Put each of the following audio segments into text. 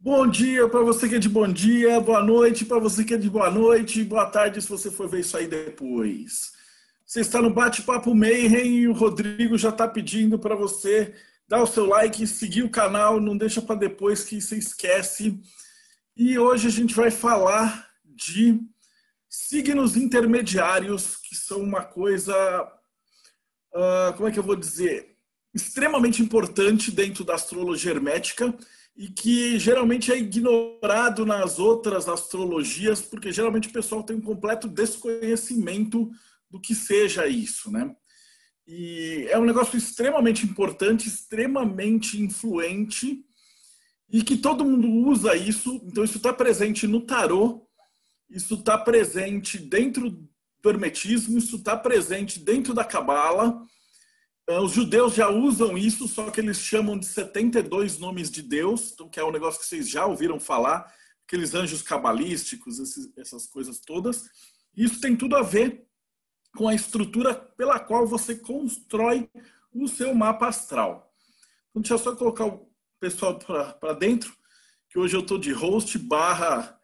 Bom dia para você que é de bom dia, boa noite para você que é de boa noite, boa tarde se você for ver isso aí depois. Você está no Bate-Papo Mayhem e o Rodrigo já está pedindo para você dar o seu like, seguir o canal, não deixa para depois que você esquece. E hoje a gente vai falar de signos intermediários, que são uma coisa, como é que eu vou dizer, extremamente importante dentro da astrologia hermética e que geralmente é ignorado nas outras astrologias, porque geralmente o pessoal tem um completo desconhecimento do que seja isso, né? E é um negócio extremamente importante, extremamente influente e que todo mundo usa isso. Então isso está presente no tarô, isso está presente dentro do hermetismo, isso está presente dentro da cabala. Os judeus já usam isso, só que eles chamam de 72 nomes de Deus, que é um negócio que vocês já ouviram falar, aqueles anjos cabalísticos, essas coisas todas. Isso tem tudo a ver com a estrutura pela qual você constrói o seu mapa astral. Então, deixa eu só colocar o pessoal para dentro, que hoje eu estou de host barra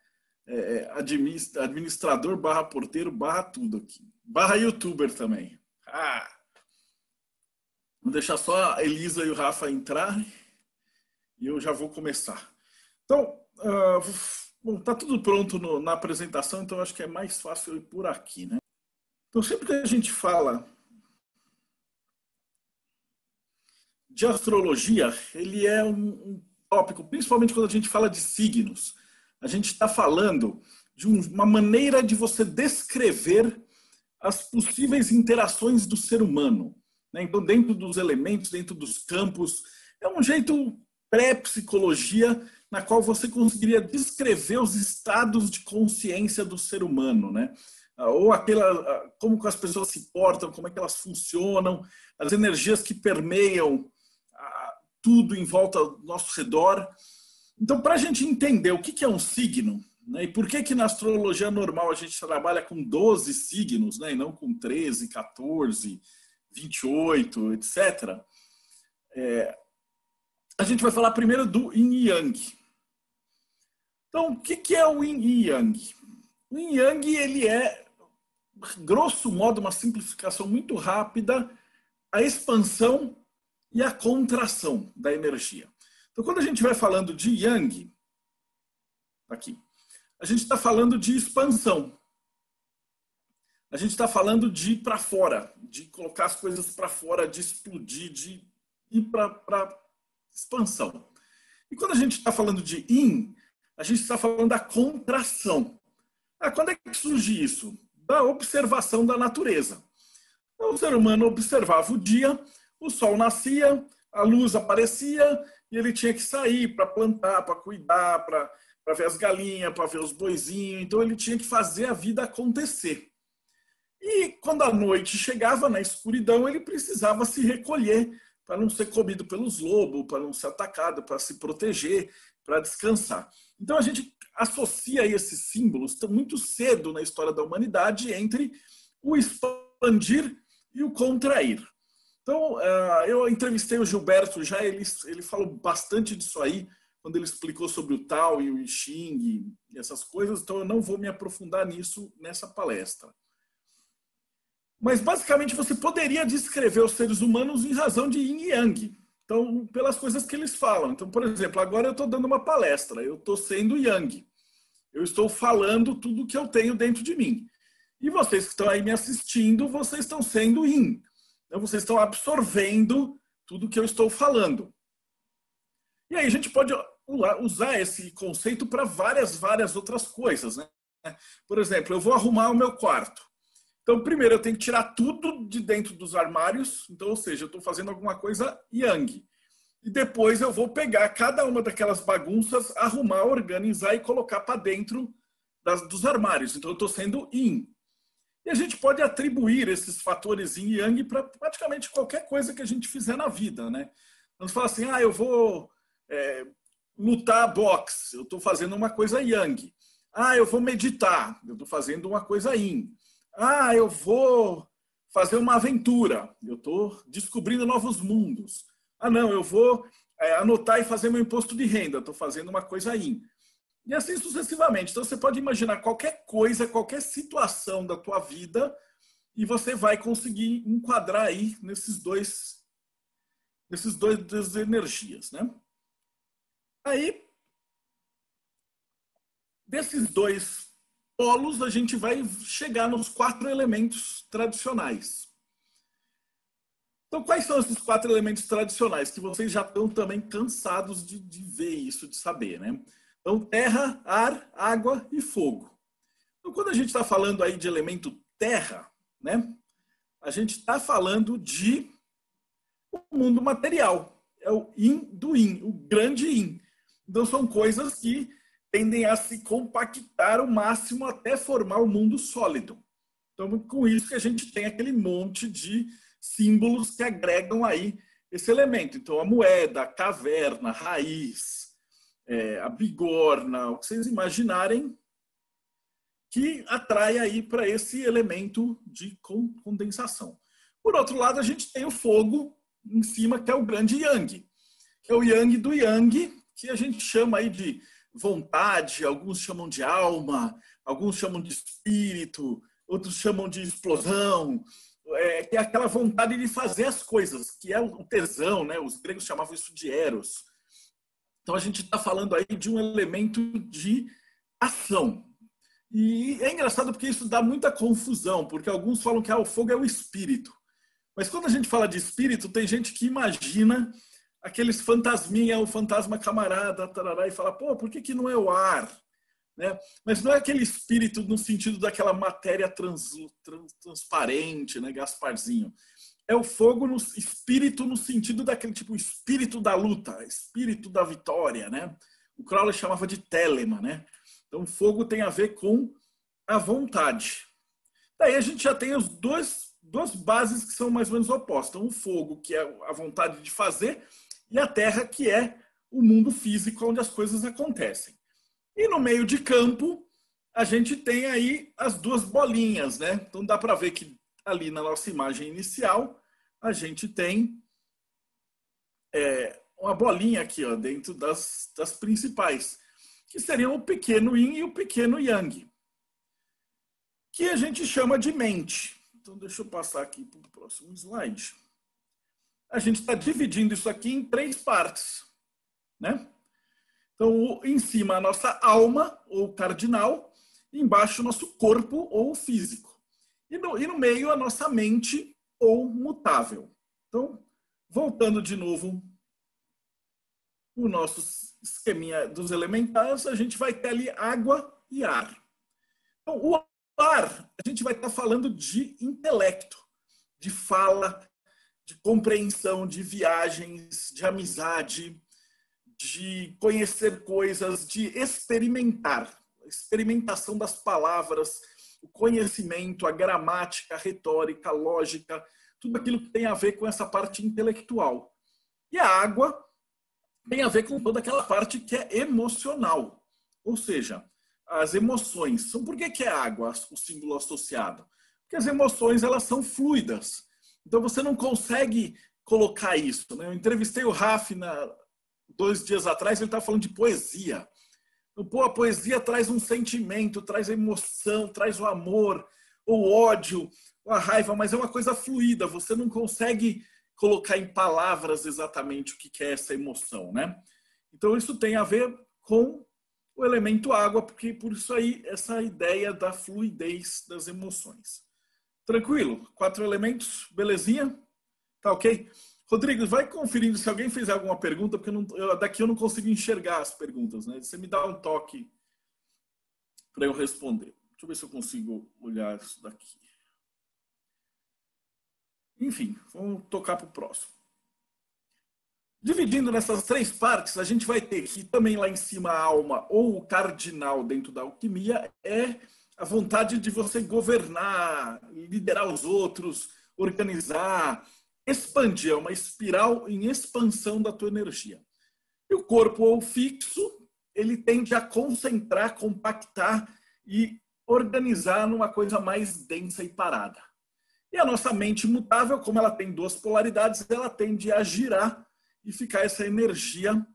administrador barra porteiro barra tudo aqui. Barra youtuber também. Vou deixar só a Elisa e o Rafa entrar e eu já vou começar. Então, tá tudo pronto na apresentação, então acho que é mais fácil ir por aqui, né? Então, sempre que a gente fala de astrologia, ele é um tópico, principalmente quando a gente fala de signos. A gente está falando de uma maneira de você descrever as possíveis interações do ser humano. Então, dentro dos elementos, dentro dos campos, é um jeito pré-psicologia na qual você conseguiria descrever os estados de consciência do ser humano, né? Ou como as pessoas se portam, como é que elas funcionam, as energias que permeiam tudo em volta do nosso redor. Então, para a gente entender o que é um signo, né, e por que na astrologia normal a gente trabalha com 12 signos, né, e não com 13, 14, 28, etc. A gente vai falar primeiro do Yin e Yang. Então, o que é o Yin e Yang? O Yin e Yang, ele é, grosso modo, uma simplificação muito rápida, a expansão e a contração da energia. Então, quando a gente vai falando de Yang, aqui, a gente está falando de expansão. A gente está falando de ir para fora, de colocar as coisas para fora, de explodir, de ir para expansão. E quando a gente está falando de Yin, a gente está falando da contração. Quando é que surge isso? Da observação da natureza. Então, o ser humano observava o dia, o sol nascia, a luz aparecia e ele tinha que sair para plantar, para cuidar, para ver as galinhas, para ver os boizinhos. Então ele tinha que fazer a vida acontecer. E quando a noite chegava, na escuridão, ele precisava se recolher para não ser comido pelos lobos, para não ser atacado, para se proteger, para descansar. Então a gente associa esses símbolos muito cedo na história da humanidade entre o expandir e o contrair. Então eu entrevistei o Gilberto já, ele falou bastante disso aí, quando ele explicou sobre o Tao e o I Ching e essas coisas, então eu não vou me aprofundar nisso nessa palestra. Mas, basicamente, você poderia descrever os seres humanos em razão de Yin e Yang. Então, pelas coisas que eles falam. Então, por exemplo, agora eu estou dando uma palestra, eu estou sendo Yang. Eu estou falando tudo que eu tenho dentro de mim. E vocês que estão aí me assistindo, vocês estão sendo Yin. Então, vocês estão absorvendo tudo que eu estou falando. E aí a gente pode usar esse conceito para várias outras coisas, né? Por exemplo, eu vou arrumar o meu quarto. Então, primeiro, eu tenho que tirar tudo de dentro dos armários. Então, ou seja, eu estou fazendo alguma coisa Yang. E depois eu vou pegar cada uma daquelas bagunças, arrumar, organizar e colocar para dentro dos armários. Então, eu estou sendo Yin. E a gente pode atribuir esses fatores Yin e Yang para praticamente qualquer coisa que a gente fizer na vida, né? Então, você fala assim, eu vou lutar boxe. Eu estou fazendo uma coisa Yang. Eu vou meditar. Eu estou fazendo uma coisa Yin. Eu vou fazer uma aventura. Eu estou descobrindo novos mundos. Não, eu vou anotar e fazer meu imposto de renda, estou fazendo uma coisa yin. E assim sucessivamente. Então você pode imaginar qualquer coisa, qualquer situação da tua vida e você vai conseguir enquadrar aí nessas duas energias, né? Aí, desses dois polos, a gente vai chegar nos 4 elementos tradicionais. Então, quais são esses 4 elementos tradicionais que vocês já estão também cansados de ver isso, de saber, né? Então, terra, ar, água e fogo. Então, quando a gente está falando aí de elemento terra, né? A gente está falando de o mundo material. É o yin do yin, o grande yin. Então, são coisas que tendem a se compactar ao máximo até formar o mundo sólido. Então, com isso que a gente tem aquele monte de símbolos que agregam aí esse elemento. Então, a moeda, a caverna, a raiz, a bigorna, o que vocês imaginarem que atrai aí para esse elemento de condensação. Por outro lado, a gente tem o fogo em cima, que é o grande yang, que é o yang do yang, que a gente chama aí de vontade, alguns chamam de alma, alguns chamam de espírito, outros chamam de explosão, que é aquela vontade de fazer as coisas, que é o tesão, né? Os gregos chamavam isso de eros. Então a gente está falando aí de um elemento de ação. E é engraçado porque isso dá muita confusão, porque alguns falam que o fogo é o espírito. Mas quando a gente fala de espírito, tem gente que imagina aqueles fantasminha, o fantasma camarada, tarará, e fala, pô, por que não é o ar? Né? Mas não é aquele espírito no sentido daquela matéria transparente, né, Gasparzinho. É o fogo, no espírito no sentido daquele tipo, espírito da luta, espírito da vitória, né? O Crowley chamava de telema, né? Então, fogo tem a ver com a vontade. Daí a gente já tem as duas bases que são mais ou menos opostas. Então, o fogo, que é a vontade de fazer, e a terra, que é o mundo físico, onde as coisas acontecem. E no meio de campo, a gente tem aí as duas bolinhas, né? Então, dá para ver que ali na nossa imagem inicial, a gente tem uma bolinha aqui, ó, dentro das principais, que seriam o pequeno yin e o pequeno yang, que a gente chama de mente. Então, deixa eu passar aqui para o próximo slide. A gente está dividindo isso aqui em 3 partes, né? Então, em cima a nossa alma, ou cardinal, e embaixo o nosso corpo, ou físico. E no meio a nossa mente, ou mutável. Então, voltando de novo o nosso esqueminha dos elementais, a gente vai ter ali água e ar. Então, o ar, a gente vai estar falando de intelecto, de fala, de compreensão, de viagens, de amizade, de conhecer coisas, de experimentar. A experimentação das palavras, o conhecimento, a gramática, a retórica, a lógica, tudo aquilo que tem a ver com essa parte intelectual. E a água tem a ver com toda aquela parte que é emocional. Ou seja, as emoções. Então, por que é água o símbolo associado? Porque as emoções, elas são fluidas. Então, você não consegue colocar isso, né? Eu entrevistei o Raf 2 dias atrás, ele estava falando de poesia. Então, pô, a poesia traz um sentimento, traz a emoção, traz o amor, o ódio, a raiva, mas é uma coisa fluida. Você não consegue colocar em palavras exatamente o que é essa emoção, né? Então, isso tem a ver com o elemento água, porque por isso aí, essa ideia da fluidez das emoções. Tranquilo? 4 elementos, belezinha? Tá ok? Rodrigo, vai conferindo se alguém fez alguma pergunta, porque daqui eu não consigo enxergar as perguntas, né? Você me dá um toque para eu responder. Deixa eu ver se eu consigo olhar isso daqui. Enfim, vamos tocar para o próximo. Dividindo nessas 3 partes, a gente vai ter que também lá em cima a alma, ou o cardinal dentro da alquimia, é a vontade de você governar, liderar os outros, organizar, expandir, é uma espiral em expansão da tua energia. E o corpo ou fixo, ele tende a concentrar, compactar e organizar numa coisa mais densa e parada. E a nossa mente mutável, como ela tem 2 polaridades, ela tende a girar e ficar essa energia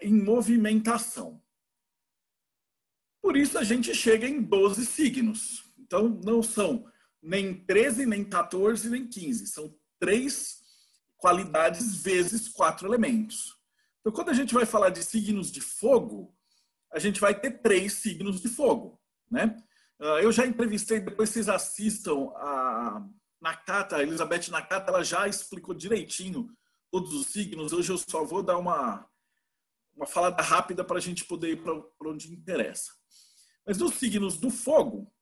em movimentação. Por isso a gente chega em 12 signos. Então não são nem 13, nem 14, nem 15. São 3 qualidades vezes 4 elementos. Então quando a gente vai falar de signos de fogo, a gente vai ter 3 signos de fogo, né? Eu já entrevistei, depois vocês assistam a Nakata, a Elizabeth Nakata, ela já explicou direitinho todos os signos. Hoje eu só vou dar uma falada rápida para a gente poder ir para onde interessa. Mas nos signos do fogo,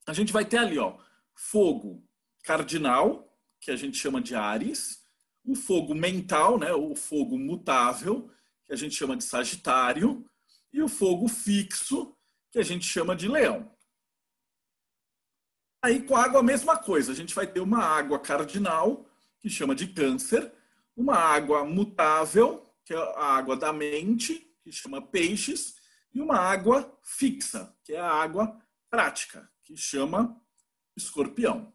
a gente vai ter ali, ó, fogo cardinal, que a gente chama de Áries, o fogo mental, né, o fogo mutável, que a gente chama de Sagitário, e o fogo fixo, que a gente chama de Leão. Aí com a água a mesma coisa, a gente vai ter uma água cardinal, que chama de Câncer, uma água mutável, que é a água da mente, que chama Peixes, e uma água fixa, que é a água prática, que chama Escorpião.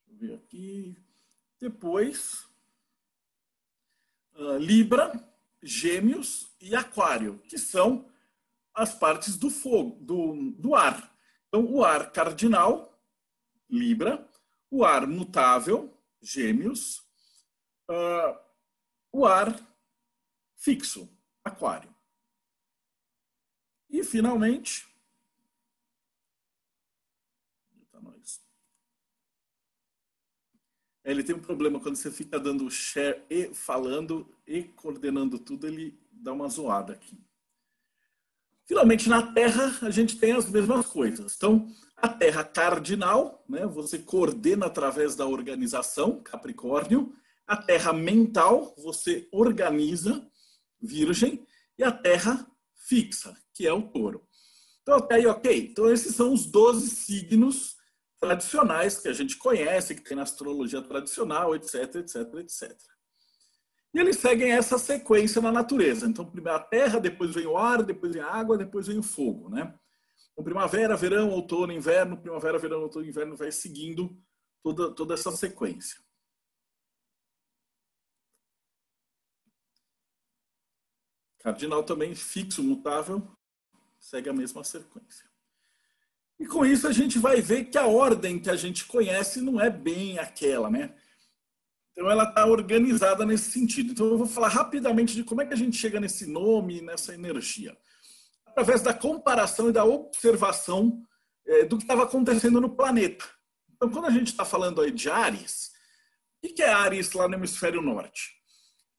Deixa eu ver aqui. Depois, Libra, Gêmeos e Aquário, que são as partes do fogo, do ar. Então, o ar cardinal, Libra, o ar mutável, Gêmeos, o ar fixo, Aquário. E, finalmente, ele tem um problema quando você fica dando share e falando e coordenando tudo, ele dá uma zoada aqui. Finalmente, na Terra, a gente tem as mesmas coisas. Então, a Terra cardinal, né, você coordena através da organização, Capricórnio. A Terra mental, você organiza, Virgem. E a Terra fixa, que é o Touro. Então, até aí, ok. Então, esses são os 12 signos tradicionais que a gente conhece, que tem na astrologia tradicional, etc, etc, etc. E eles seguem essa sequência na natureza. Então, primeiro a terra, depois vem o ar, depois vem a água, depois vem o fogo, né? Então, primavera, verão, outono, inverno, primavera, verão, outono, inverno, vai seguindo toda essa sequência. Cardinal também, fixo, mutável, segue a mesma sequência. E com isso a gente vai ver que a ordem que a gente conhece não é bem aquela, né? Então ela está organizada nesse sentido. Então eu vou falar rapidamente de como é que a gente chega nesse nome, nessa energia. Através da comparação e da observação do que estava acontecendo no planeta. Então quando a gente está falando aí de Áries, o que é Áries lá no hemisfério norte?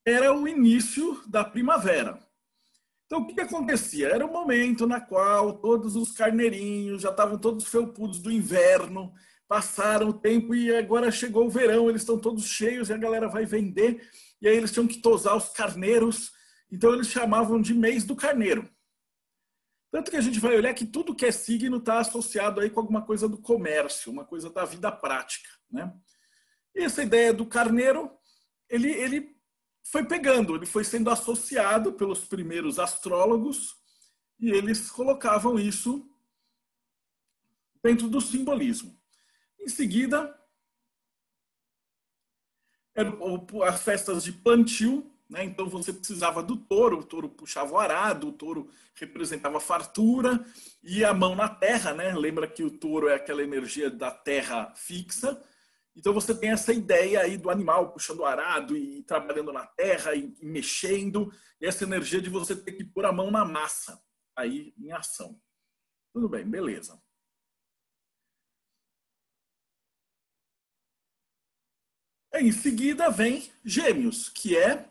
Era o início da primavera. Então, o que acontecia? Era o momento na qual todos os carneirinhos já estavam todos felpudos do inverno, passaram o tempo e agora chegou o verão, eles estão todos cheios e a galera vai vender, e aí eles tinham que tosar os carneiros, então eles chamavam de mês do carneiro. Tanto que a gente vai olhar que tudo que é signo está associado aí com alguma coisa do comércio, uma coisa da vida prática, né? E essa ideia do carneiro, ele foi pegando, ele foi sendo associado pelos primeiros astrólogos e eles colocavam isso dentro do simbolismo. Em seguida, eram as festas de plantio, né? Então você precisava do touro, o touro puxava o arado, o touro representava fartura e a mão na terra, né? Lembra que o touro é aquela energia da terra fixa. Então você tem essa ideia aí do animal puxando o arado e trabalhando na terra e mexendo, e essa energia de você ter que pôr a mão na massa aí em ação. Tudo bem, beleza. Em seguida vem Gêmeos, que é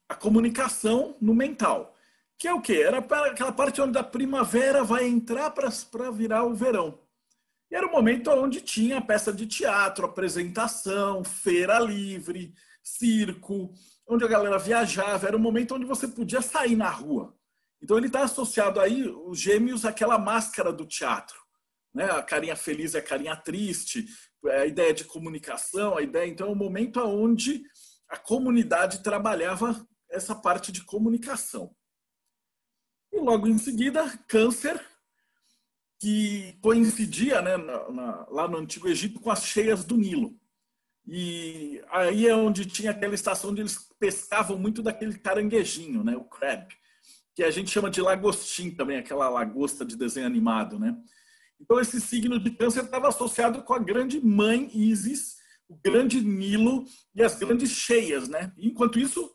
a comunicação no mental. Que é o quê? Era aquela parte onde a primavera vai entrar para virar o verão. E era o momento onde tinha peça de teatro, apresentação, feira livre, circo, onde a galera viajava. Era o momento onde você podia sair na rua. Então ele está associado aí, os Gêmeos, àquela máscara do teatro, né? A carinha feliz e a carinha triste, a ideia de comunicação, a ideia... Então é o momento onde a comunidade trabalhava essa parte de comunicação. E logo em seguida, Câncer, que coincidia, né, lá no Antigo Egito com as cheias do Nilo. E aí é onde tinha aquela estação onde eles pescavam muito daquele caranguejinho, né, o crab, que a gente chama de lagostim também, aquela lagosta de desenho animado, né? Então esse signo de Câncer estava associado com a grande mãe Ísis, o grande Nilo e as grandes cheias, né? Enquanto isso,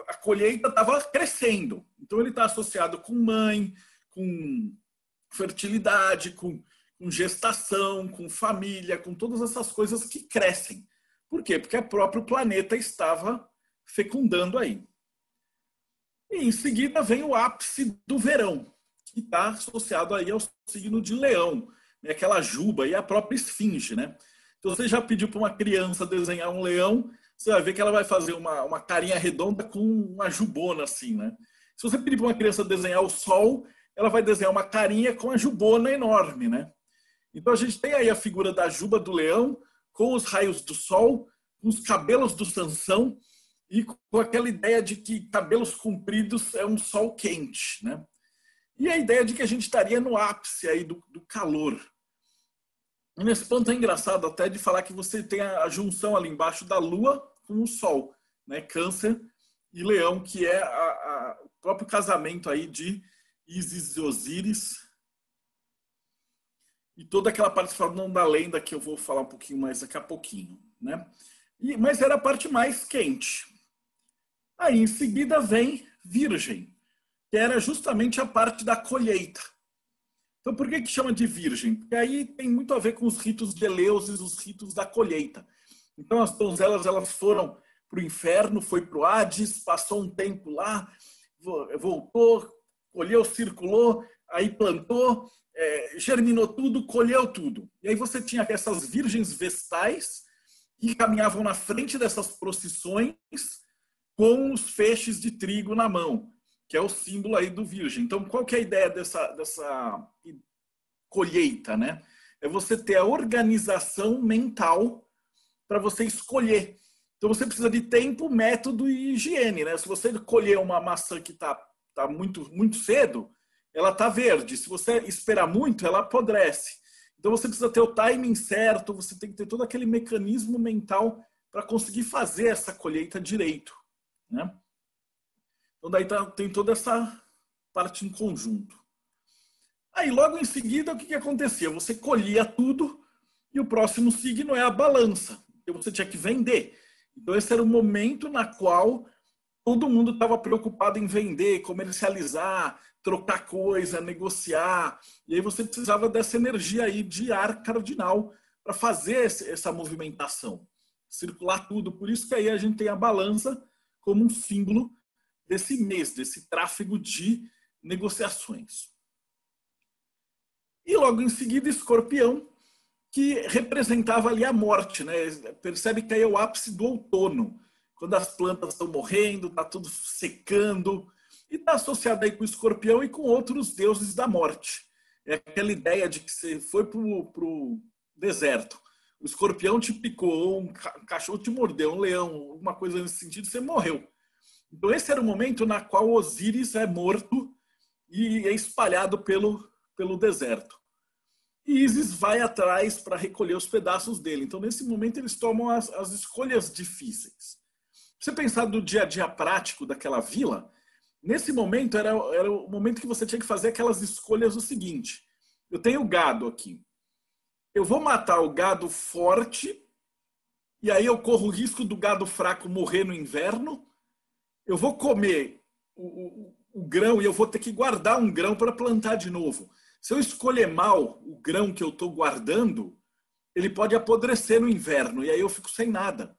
a colheita estava crescendo. Então ele está associado com mãe, com fertilidade, com gestação, com família, com todas essas coisas que crescem. Por quê? Porque o próprio planeta estava fecundando aí. E em seguida vem o ápice do verão, que está associado aí ao signo de Leão, né? Aquela juba e a própria esfinge, né? Então você já pediu para uma criança desenhar um leão, você vai ver que ela vai fazer uma carinha redonda com uma jubona assim, né? Se você pedir para uma criança desenhar o sol, ela vai desenhar uma carinha com a jubona enorme, né? Então a gente tem aí a figura da juba do leão, com os raios do sol, com os cabelos do Sansão e com aquela ideia de que cabelos compridos é um sol quente, né? E a ideia de que a gente estaria no ápice aí do calor. E nesse ponto é engraçado até de falar que você tem a junção ali embaixo da Lua com o Sol, né? Câncer e Leão, que é o próprio casamento aí de Ísis e Osíris. E toda aquela participação da lenda que eu vou falar um pouquinho mais daqui a pouquinho, né? Mas era a parte mais quente. Aí em seguida vem Virgem, que era justamente a parte da colheita. Então por que chama de Virgem? Porque aí tem muito a ver com os ritos de Eleusis, os ritos da colheita. Então as donzelas elas foram para o inferno, foi para o Hades, passou um tempo lá, voltou, colheu, circulou, aí plantou, germinou tudo, colheu tudo. E aí você tinha essas virgens vestais que caminhavam na frente dessas procissões com os feixes de trigo na mão, que é o símbolo aí do virgem. Então, qual que é a ideia dessa colheita, né? É você ter a organização mental para você escolher. Então, você precisa de tempo, método e higiene, né? Se você colher uma maçã que tá muito, muito cedo, ela tá verde. Se você esperar muito, ela apodrece. Então, você precisa ter o timing certo, você tem que ter todo aquele mecanismo mental para conseguir fazer essa colheita direito, né? Então, daí tem toda essa parte em conjunto. Aí, logo em seguida, o que acontecia? Você colhia tudo e o próximo signo é a balança. Então, você tinha que vender. Então, esse era o momento na qual todo mundo estava preocupado em vender, comercializar, trocar coisa, negociar. E aí você precisava dessa energia aí de ar cardinal para fazer essa movimentação, circular tudo. Por isso que aí a gente tem a balança como um símbolo desse mês, desse tráfego de negociações. E logo em seguida, Escorpião, que representava ali a morte, né? Percebe que aí é o ápice do outono, quando as plantas estão morrendo, está tudo secando, e está associado aí com o Escorpião e com outros deuses da morte. É aquela ideia de que você foi para o deserto, o escorpião te picou, um cachorro te mordeu, um leão, alguma coisa nesse sentido, você morreu. Então esse era o momento na qual Osíris é morto e é espalhado pelo deserto. E Ísis vai atrás para recolher os pedaços dele. Então nesse momento eles tomam as escolhas difíceis. Se você pensar do dia a dia prático daquela vila, nesse momento era o momento que você tinha que fazer aquelas escolhas do seguinte: eu tenho gado aqui, eu vou matar o gado forte e aí eu corro o risco do gado fraco morrer no inverno. Eu vou comer o grão e eu vou ter que guardar um grão para plantar de novo. Se eu escolher mal o grão que eu estou guardando, ele pode apodrecer no inverno e aí eu fico sem nada.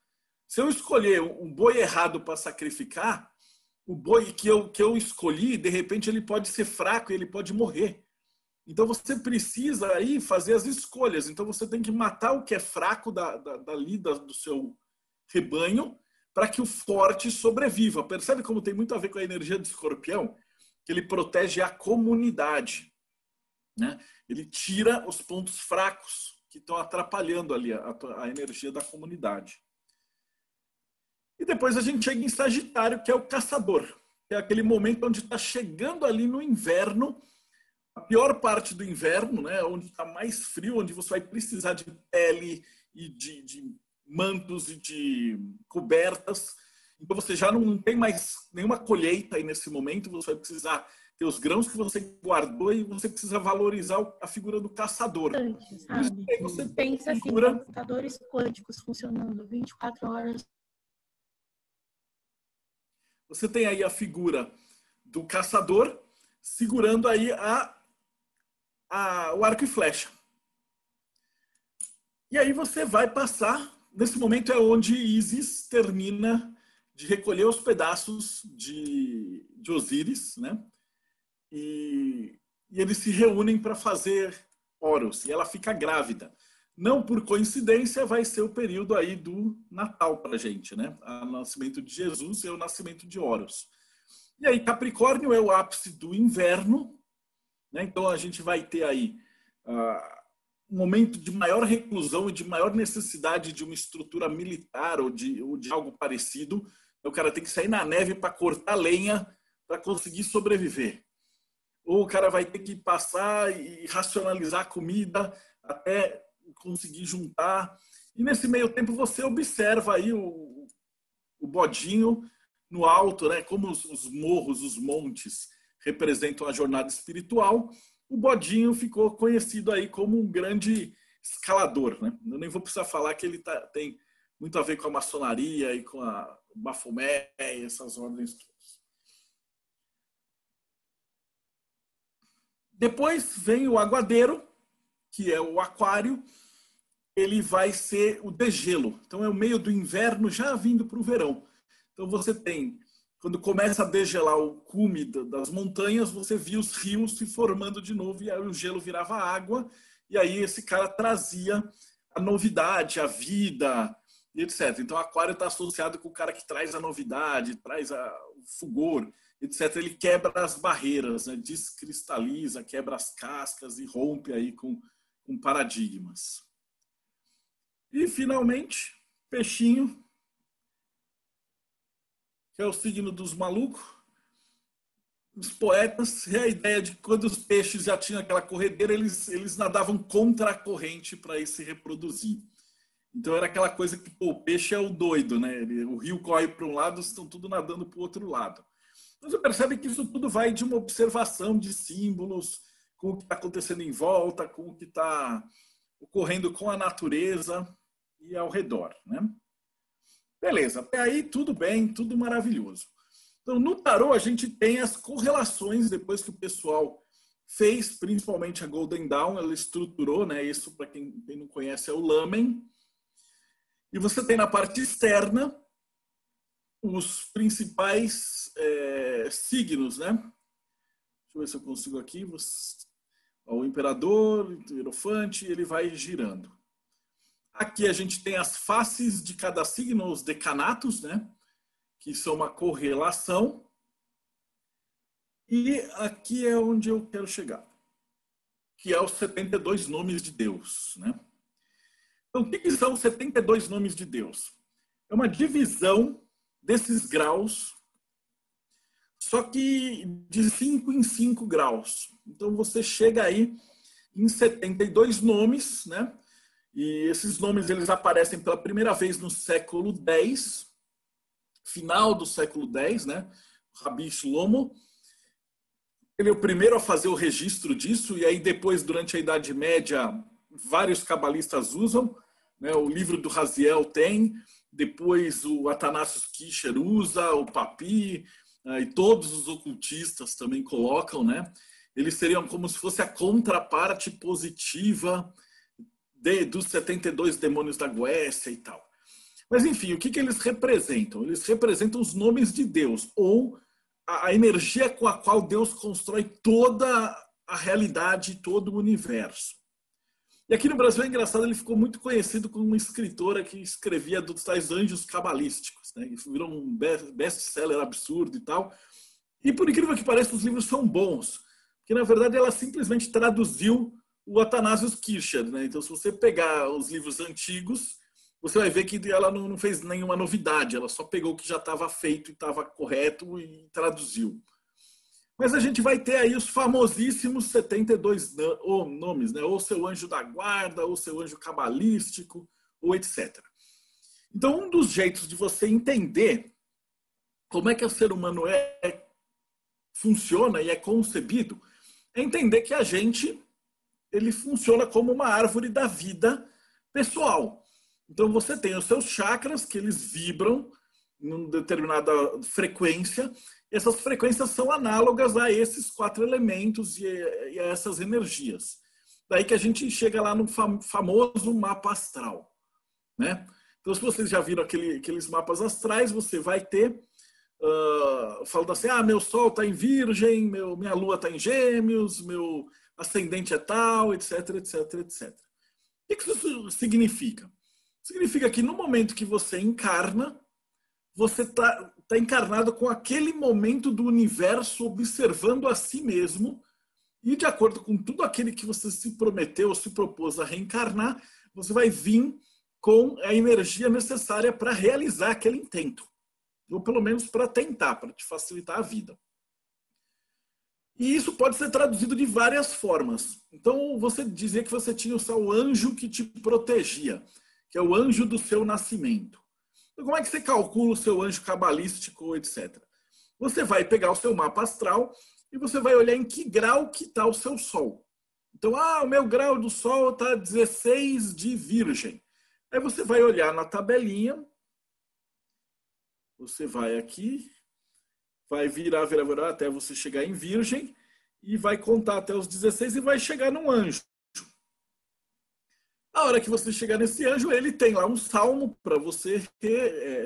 Se eu escolher um boi errado para sacrificar, o boi que eu escolhi, de repente ele pode ser fraco e ele pode morrer. Então você precisa aí fazer as escolhas. Então você tem que matar o que é fraco do seu rebanho para que o forte sobreviva. Percebe como tem muito a ver com a energia do escorpião? Que ele protege a comunidade, né? Ele tira os pontos fracos que estão atrapalhando ali a energia da comunidade. E depois a gente chega em Sagitário, que é o caçador. Que é aquele momento onde está chegando ali no inverno a pior parte do inverno, né, onde está mais frio, onde você vai precisar de pele e de mantos e de cobertas. Então você já não tem mais nenhuma colheita aí nesse momento, você vai precisar ter os grãos que você guardou e você precisa valorizar a figura do caçador. Sabe? Você pensa assim, figura... computadores quânticos funcionando 24 horas. Você tem aí a figura do caçador segurando aí o arco e flecha. E aí você vai passar, nesse momento é onde Ísis termina de recolher os pedaços de Osíris, né? E eles se reúnem para fazer Horus, e ela fica grávida. Não por coincidência, vai ser o período aí do Natal para a gente, né? O nascimento de Jesus e o nascimento de Horus. E aí Capricórnio é o ápice do inverno, né? Então a gente vai ter aí um momento de maior reclusão e de maior necessidade de uma estrutura militar ou de algo parecido. Então, o cara tem que sair na neve para cortar lenha para conseguir sobreviver. Ou o cara vai ter que passar e racionalizar a comida até conseguir juntar. E nesse meio tempo você observa aí o bodinho no alto, né? Como os morros, os montes representam a jornada espiritual. O bodinho ficou conhecido aí como um grande escalador, né? Eu nem vou precisar falar que ele tem muito a ver com a maçonaria e com a Bafomé e essas ordens todas. Depois vem o aguadeiro, que é o aquário. Ele vai ser o degelo. Então é o meio do inverno já vindo para o verão. Então você tem, quando começa a degelar o cume das montanhas, você via os rios se formando de novo e aí o gelo virava água. E aí esse cara trazia a novidade, a vida, etc. Então o aquário está associado com o cara que traz a novidade, traz o fulgor, etc. Ele quebra as barreiras, né? Descristaliza, quebra as cascas e rompe aí com paradigmas. E, finalmente, peixinho, que é o signo dos malucos. Os poetas, é a ideia de que quando os peixes já tinham aquela corredeira, eles nadavam contra a corrente para ir se reproduzir. Então era aquela coisa que o peixe é o doido, né? O rio corre para um lado, estão tudo nadando para o outro lado. Então você percebe que isso tudo vai de uma observação de símbolos, com o que está acontecendo em volta, com o que está ocorrendo com a natureza e ao redor, né? Beleza, até aí tudo bem, tudo maravilhoso. Então, no tarô, a gente tem as correlações, depois que o pessoal fez, principalmente a Golden Dawn, ela estruturou, né? Isso, para quem não conhece, é o Lamen. E você tem na parte externa os principais signos, né? Deixa eu ver se eu consigo aqui. O Imperador, o Hierofante, ele vai girando. Aqui a gente tem as faces de cada signo, os decanatos, né? Que são uma correlação. E aqui é onde eu quero chegar, que é os 72 nomes de Deus, né? Então, o que são os 72 nomes de Deus? É uma divisão desses graus, só que de 5 em 5 graus. Então, você chega aí em 72 nomes, né? E esses nomes eles aparecem pela primeira vez no século X, final do século X, né? Rabi Shlomo. Ele é o primeiro a fazer o registro disso, e aí depois, durante a Idade Média, vários cabalistas usam, né? O livro do Raziel tem, depois o Athanasius Kircher usa, o Papi, e todos os ocultistas também colocam, né? Eles seriam como se fosse a contraparte positiva dos 72 demônios da Goécia e tal. Mas, enfim, o que eles representam? Eles representam os nomes de Deus, ou a energia com a qual Deus constrói toda a realidade, todo o universo. E aqui no Brasil é engraçado, ele ficou muito conhecido como uma escritora que escrevia dos tais anjos cabalísticos, né? Isso virou um best-seller absurdo e tal. E, por incrível que pareça, os livros são bons, porque, na verdade, ela simplesmente traduziu o Athanasius Kircher, né? Então, se você pegar os livros antigos, você vai ver que ela não fez nenhuma novidade, ela só pegou o que já estava feito e estava correto e traduziu. Mas a gente vai ter aí os famosíssimos 72 nomes, né? Ou seu anjo da guarda, ou seu anjo cabalístico, ou etc. Então, um dos jeitos de você entender como é que o ser humano funciona e é concebido é entender que a gente ele funciona como uma árvore da vida pessoal. Então, você tem os seus chakras, que eles vibram em uma determinada frequência. Essas frequências são análogas a esses 4 elementos e a essas energias. Daí que a gente chega lá no famoso mapa astral, né? Então, se vocês já viram aqueles mapas astrais, você vai ter, falando assim, meu Sol está em Virgem, minha Lua está em Gêmeos, meu ascendente é tal, etc, etc, etc. O que isso significa? Significa que no momento que você encarna, você está encarnado com aquele momento do universo observando a si mesmo e de acordo com tudo aquilo que você se prometeu, se propôs a reencarnar, você vai vir com a energia necessária para realizar aquele intento. Ou pelo menos para tentar, para te facilitar a vida. E isso pode ser traduzido de várias formas. Então, você dizia que você tinha o seu anjo que te protegia, que é o anjo do seu nascimento. Então, como é que você calcula o seu anjo cabalístico, etc? Você vai pegar o seu mapa astral e você vai olhar em que grau que está o seu Sol. Então, o meu grau do Sol está 16 de Virgem. Aí você vai olhar na tabelinha, você vai aqui, vai virar até você chegar em Virgem e vai contar até os 16 e vai chegar num anjo. A hora que você chegar nesse anjo, ele tem lá um salmo para você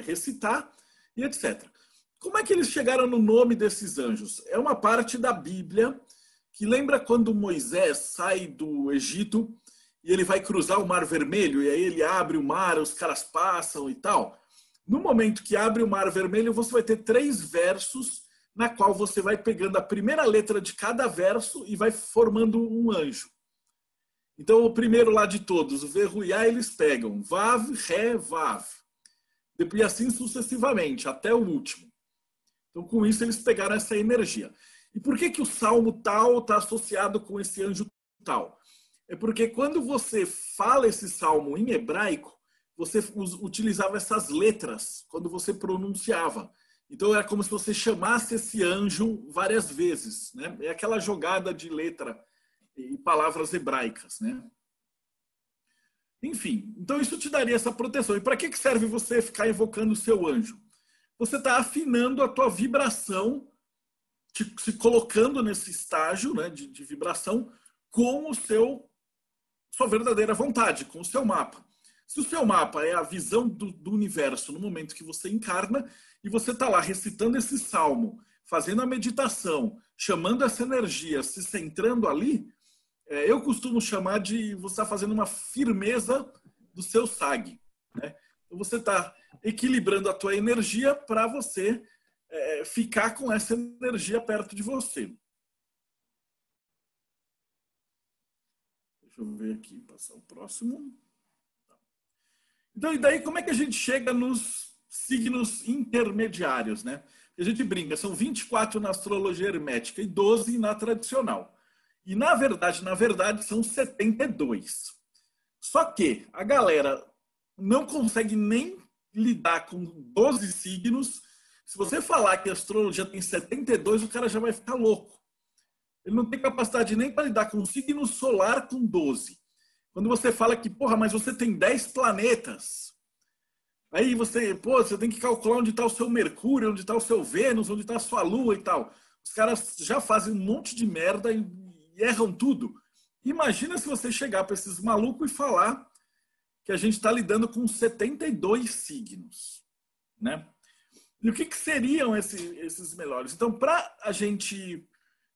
recitar e etc. Como é que eles chegaram no nome desses anjos? É uma parte da Bíblia que lembra quando Moisés sai do Egito e ele vai cruzar o Mar Vermelho e aí ele abre o mar, os caras passam e tal. No momento que abre o Mar Vermelho, você vai ter 3 versos na qual você vai pegando a primeira letra de cada verso e vai formando um anjo. Então, o primeiro lá de todos, o Verruiá, eles pegam Vav, Ré, Vav. E assim sucessivamente, até o último. Então, com isso, eles pegaram essa energia. E por que o salmo tal está associado com esse anjo tal? É porque quando você fala esse salmo em hebraico, você utilizava essas letras quando você pronunciava. Então, era como se você chamasse esse anjo várias vezes, né? É aquela jogada de letra e palavras hebraicas, né? Enfim, então isso te daria essa proteção. E para que serve você ficar invocando o seu anjo? Você está afinando a tua vibração, se colocando nesse estágio, né, de vibração com sua verdadeira vontade, com o seu mapa. Se o seu mapa é a visão do universo no momento que você encarna e você está lá recitando esse salmo, fazendo a meditação, chamando essa energia, se centrando ali, eu costumo chamar de você estar fazendo uma firmeza do seu SAG. Né? Então você está equilibrando a tua energia para você ficar com essa energia perto de você. Deixa eu ver aqui, passar o próximo. Então, e daí como é que a gente chega nos signos intermediários, né? A gente brinca, são 24 na astrologia hermética e 12 na tradicional. E na verdade, são 72. Só que a galera não consegue nem lidar com 12 signos. Se você falar que a astrologia tem 72, o cara já vai ficar louco. Ele não tem capacidade nem para lidar com o signo solar com 12. Quando você fala que, mas você tem 10 planetas. Aí você tem que calcular onde está o seu Mercúrio, onde está o seu Vênus, onde está a sua Lua e tal. Os caras já fazem um monte de merda e erram tudo. Imagina se você chegar para esses malucos e falar que a gente está lidando com 72 signos, né? E o que seriam esses melhores? Então, para a gente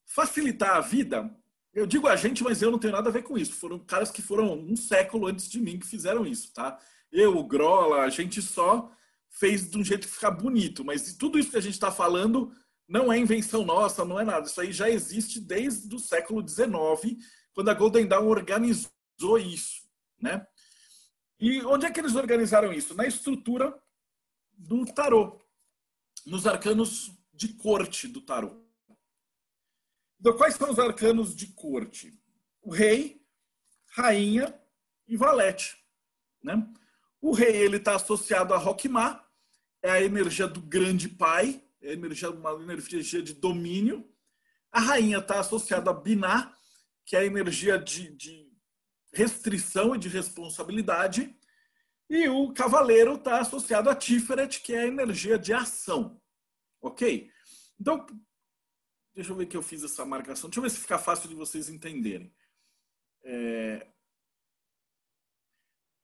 facilitar a vida, eu digo a gente, mas eu não tenho nada a ver com isso. Foram caras que foram um século antes de mim que fizeram isso, tá? Eu, o Grola, a gente só fez de um jeito que ficar bonito, mas tudo isso que a gente está falando não é invenção nossa, não é nada. Isso aí já existe desde o século XIX, quando a Golden Dawn organizou isso, né? E onde é que eles organizaram isso? Na estrutura do tarô, nos arcanos de corte do tarô. Então, quais são os arcanos de corte? O rei, rainha e valete, né? O rei ele está associado a Roquemar, é a energia do grande pai, é uma energia de domínio. A rainha está associada a Binah, que é a energia de restrição e de responsabilidade. E o cavaleiro está associado a Tiferet, que é a energia de ação. Ok? Então, deixa eu ver que eu fiz essa marcação. Deixa eu ver se fica fácil de vocês entenderem.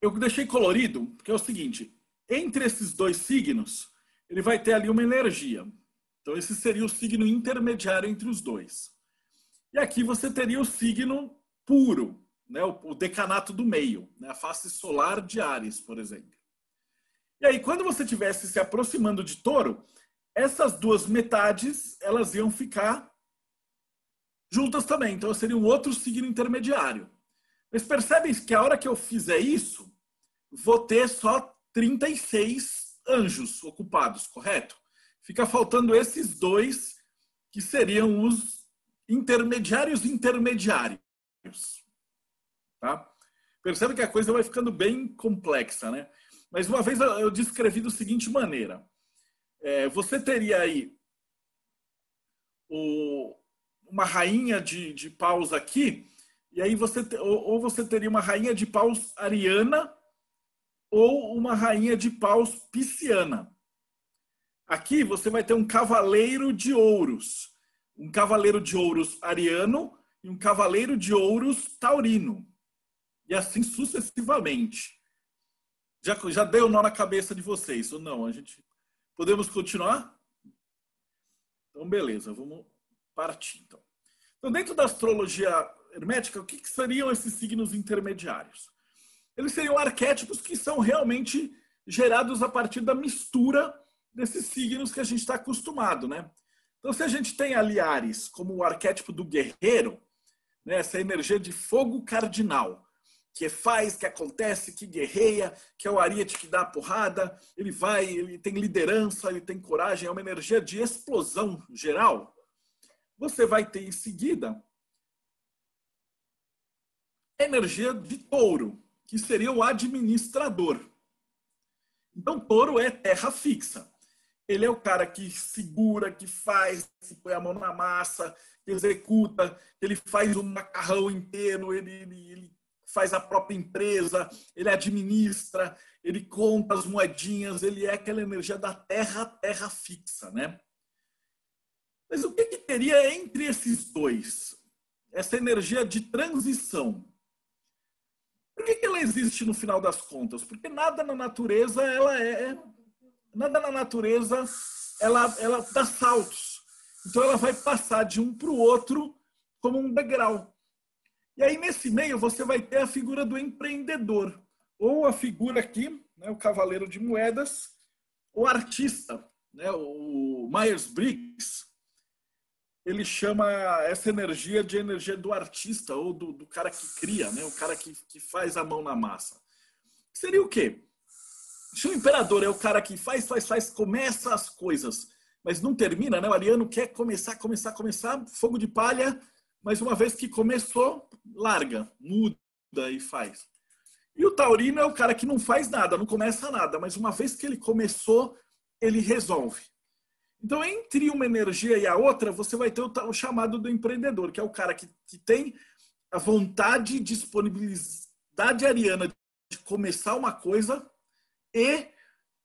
Eu deixei colorido, porque é o seguinte, entre esses dois signos, ele vai ter ali uma energia. Então, esse seria o signo intermediário entre os dois. E aqui você teria o signo puro, né? O decanato do meio, né? A face solar de Áries, por exemplo. E aí, quando você estivesse se aproximando de Touro, essas duas metades, elas iam ficar juntas também. Então, seria um outro signo intermediário. Mas percebem que a hora que eu fizer isso, vou ter só 36 anjos ocupados, correto? Fica faltando esses dois, que seriam os intermediários intermediários. Tá? Percebe que a coisa vai ficando bem complexa, né? Mas uma vez eu descrevi da seguinte maneira. Você teria aí uma rainha de paus aqui, e aí ou você teria uma rainha de paus ariana ou uma rainha de paus pisciana. Aqui você vai ter um cavaleiro de ouros. Um cavaleiro de ouros ariano e um cavaleiro de ouros taurino. E assim sucessivamente. Já deu nó na cabeça de vocês, ou não? Podemos continuar? Então, beleza, vamos partir. Então, dentro da astrologia hermética, o que seriam esses signos intermediários? Eles seriam arquétipos que são realmente gerados a partir da mistura desses signos que a gente está acostumado, né? Então, se a gente tem ali Áries como o arquétipo do guerreiro, né, essa energia de fogo cardinal, que faz, que acontece, que guerreia, que é o ariete que dá a porrada, ele tem liderança, ele tem coragem, é uma energia de explosão geral. Você vai ter em seguida a energia de Touro, que seria o administrador. Então, Touro é terra fixa. Ele é o cara que segura, que faz, que põe a mão na massa, que executa, ele faz um macarrão inteiro, ele faz a própria empresa, ele administra, ele conta as moedinhas, ele é aquela energia da terra fixa, né? Mas o que teria entre esses dois? Essa energia de transição. Por que ela existe no final das contas? Porque nada na natureza ela dá saltos. Então ela vai passar de um para o outro como um degrau. E aí, nesse meio, você vai ter a figura do empreendedor. Ou a figura aqui, né, o cavaleiro de moedas, o artista, né, o Myers-Briggs, ele chama essa energia de energia do artista, ou do cara que cria, né, o cara que faz a mão na massa. Seria o quê? Se o imperador é o cara que faz, começa as coisas, mas não termina, né? O ariano quer começar, fogo de palha, mas uma vez que começou, larga, muda e faz. E o taurino é o cara que não faz nada, não começa nada, mas uma vez que ele começou, ele resolve. Então, entre uma energia e a outra, você vai ter o chamado do empreendedor, que é o cara que tem a vontade e disponibilidade ariana de começar uma coisa e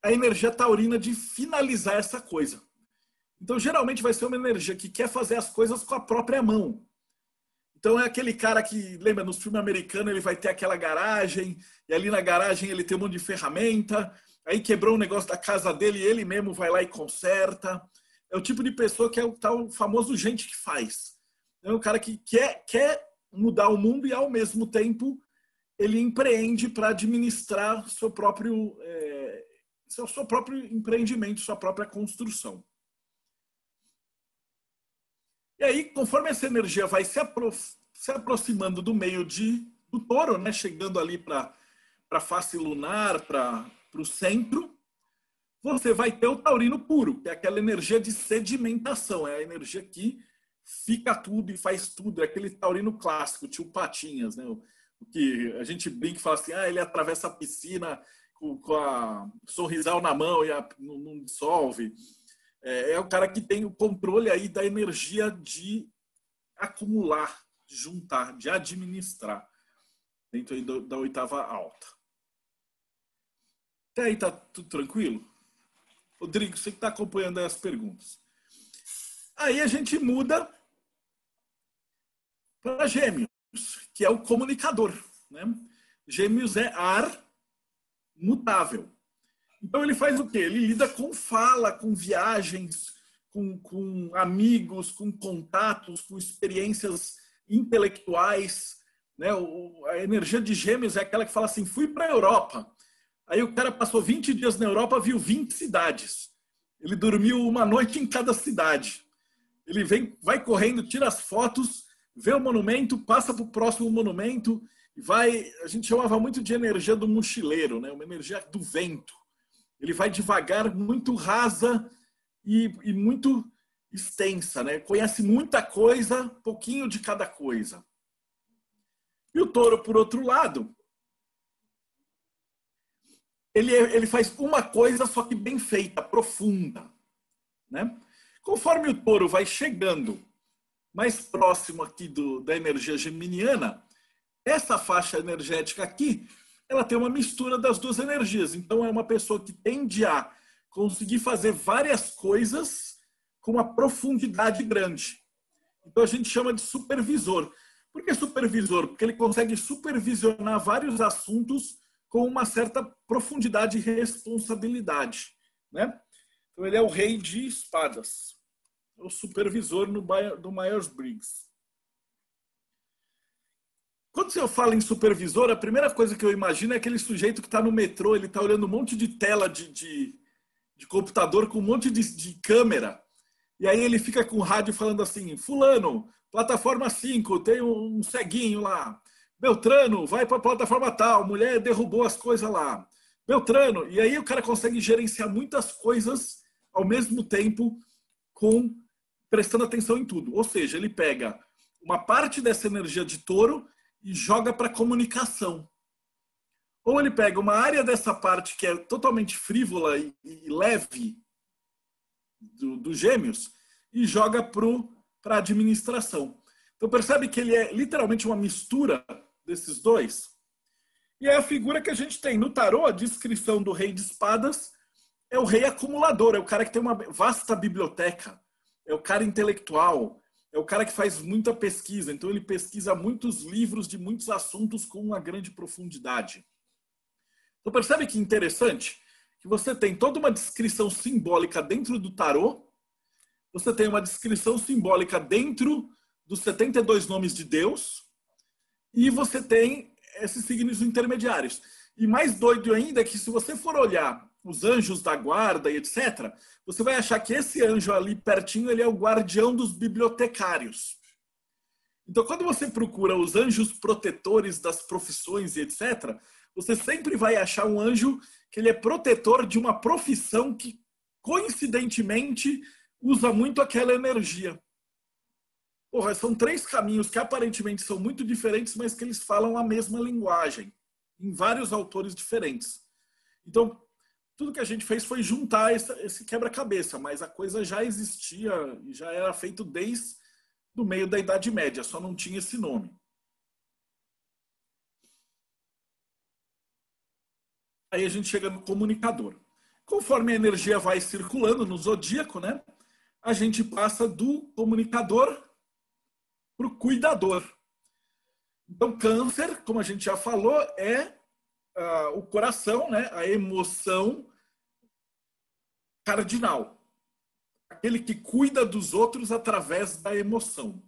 a energia taurina de finalizar essa coisa. Então, geralmente vai ser uma energia que quer fazer as coisas com a própria mão. Então, é aquele cara que, lembra, nos filmes americanos, ele vai ter aquela garagem, e ali na garagem ele tem um monte de ferramenta, aí quebrou um negócio da casa dele e ele mesmo vai lá e conserta. É o tipo de pessoa que é o tal famoso gente que faz. É um cara que quer mudar o mundo e, ao mesmo tempo, ele empreende para administrar seu próprio empreendimento, sua própria construção. E aí, conforme essa energia vai se aproximando do meio do touro, né, chegando ali para a face lunar, para o centro, você vai ter o taurino puro, que é aquela energia de sedimentação, é a energia que fica tudo e faz tudo. É aquele taurino clássico, tio Patinhas, né? O que a gente brinca e fala assim, ele atravessa a piscina com a sorrisal na mão e não dissolve. É o cara que tem o controle aí da energia de acumular, de juntar, de administrar dentro aí da oitava alta. Até aí tá tudo tranquilo? Rodrigo, você que está acompanhando aí as perguntas. Aí a gente muda para Gêmeos, que é o comunicador, né? Gêmeos é ar mutável. Então ele faz o quê? Ele lida com fala, com viagens, com amigos, com contatos, com experiências intelectuais, né? A energia de Gêmeos é aquela que fala assim, fui para a Europa. Aí o cara passou 20 dias na Europa, viu 20 cidades. Ele dormiu uma noite em cada cidade. Ele vai correndo, tira as fotos, vê o monumento, passa para o próximo monumento e vai. A gente chamava muito de energia do mochileiro, né? Uma energia do vento. Ele vai devagar, muito rasa e muito extensa, né? Conhece muita coisa, pouquinho de cada coisa. E o touro, por outro lado, ele faz uma coisa, só que bem feita, profunda, né? Conforme o touro vai chegando mais próximo aqui da energia geminiana, essa faixa energética aqui, ela tem uma mistura das duas energias. Então é uma pessoa que tende a conseguir fazer várias coisas com uma profundidade grande. Então a gente chama de supervisor. Por que supervisor? Porque ele consegue supervisionar vários assuntos com uma certa profundidade e responsabilidade, né? Então ele é o rei de espadas, o supervisor do Myers-Briggs. Quando eu falo em supervisor, a primeira coisa que eu imagino é aquele sujeito que está no metrô, ele está olhando um monte de tela de computador com um monte de câmera, e aí ele fica com o rádio falando assim, fulano, plataforma 5, tem um ceguinho lá, Beltrano, vai para a plataforma tal, mulher derrubou as coisas lá, Beltrano, e aí o cara consegue gerenciar muitas coisas ao mesmo tempo, prestando atenção em tudo. Ou seja, ele pega uma parte dessa energia de touro e joga para comunicação. Ou ele pega uma área dessa parte que é totalmente frívola e leve do Gêmeos e joga para a administração. Então percebe que ele é literalmente uma mistura desses dois? E é a figura que a gente tem no tarô, a descrição do rei de espadas, é o rei acumulador, é o cara que tem uma vasta biblioteca, é o cara intelectual, é o cara que faz muita pesquisa. Então ele pesquisa muitos livros de muitos assuntos com uma grande profundidade. Então percebe que interessante? Que você tem toda uma descrição simbólica dentro do tarô, você tem uma descrição simbólica dentro dos 72 nomes de Deus, e você tem esses signos intermediários. E mais doido ainda é que se você for olhar os anjos da guarda e etc., você vai achar que esse anjo ali pertinho, ele é o guardião dos bibliotecários. Então, quando você procura os anjos protetores das profissões e etc., você sempre vai achar um anjo que ele é protetor de uma profissão que, coincidentemente, usa muito aquela energia. Porra, são 3 caminhos que aparentemente são muito diferentes, mas que eles falam a mesma linguagem, em vários autores diferentes. Então, tudo que a gente fez foi juntar esse quebra-cabeça, mas a coisa já existia e já era feito desde o meio da Idade Média, só não tinha esse nome. Aí a gente chega no comunicador. Conforme a energia vai circulando no zodíaco, né, a gente passa do comunicador para o cuidador. Então, câncer, como a gente já falou, é o coração, né, a emoção cardinal. Aquele que cuida dos outros através da emoção.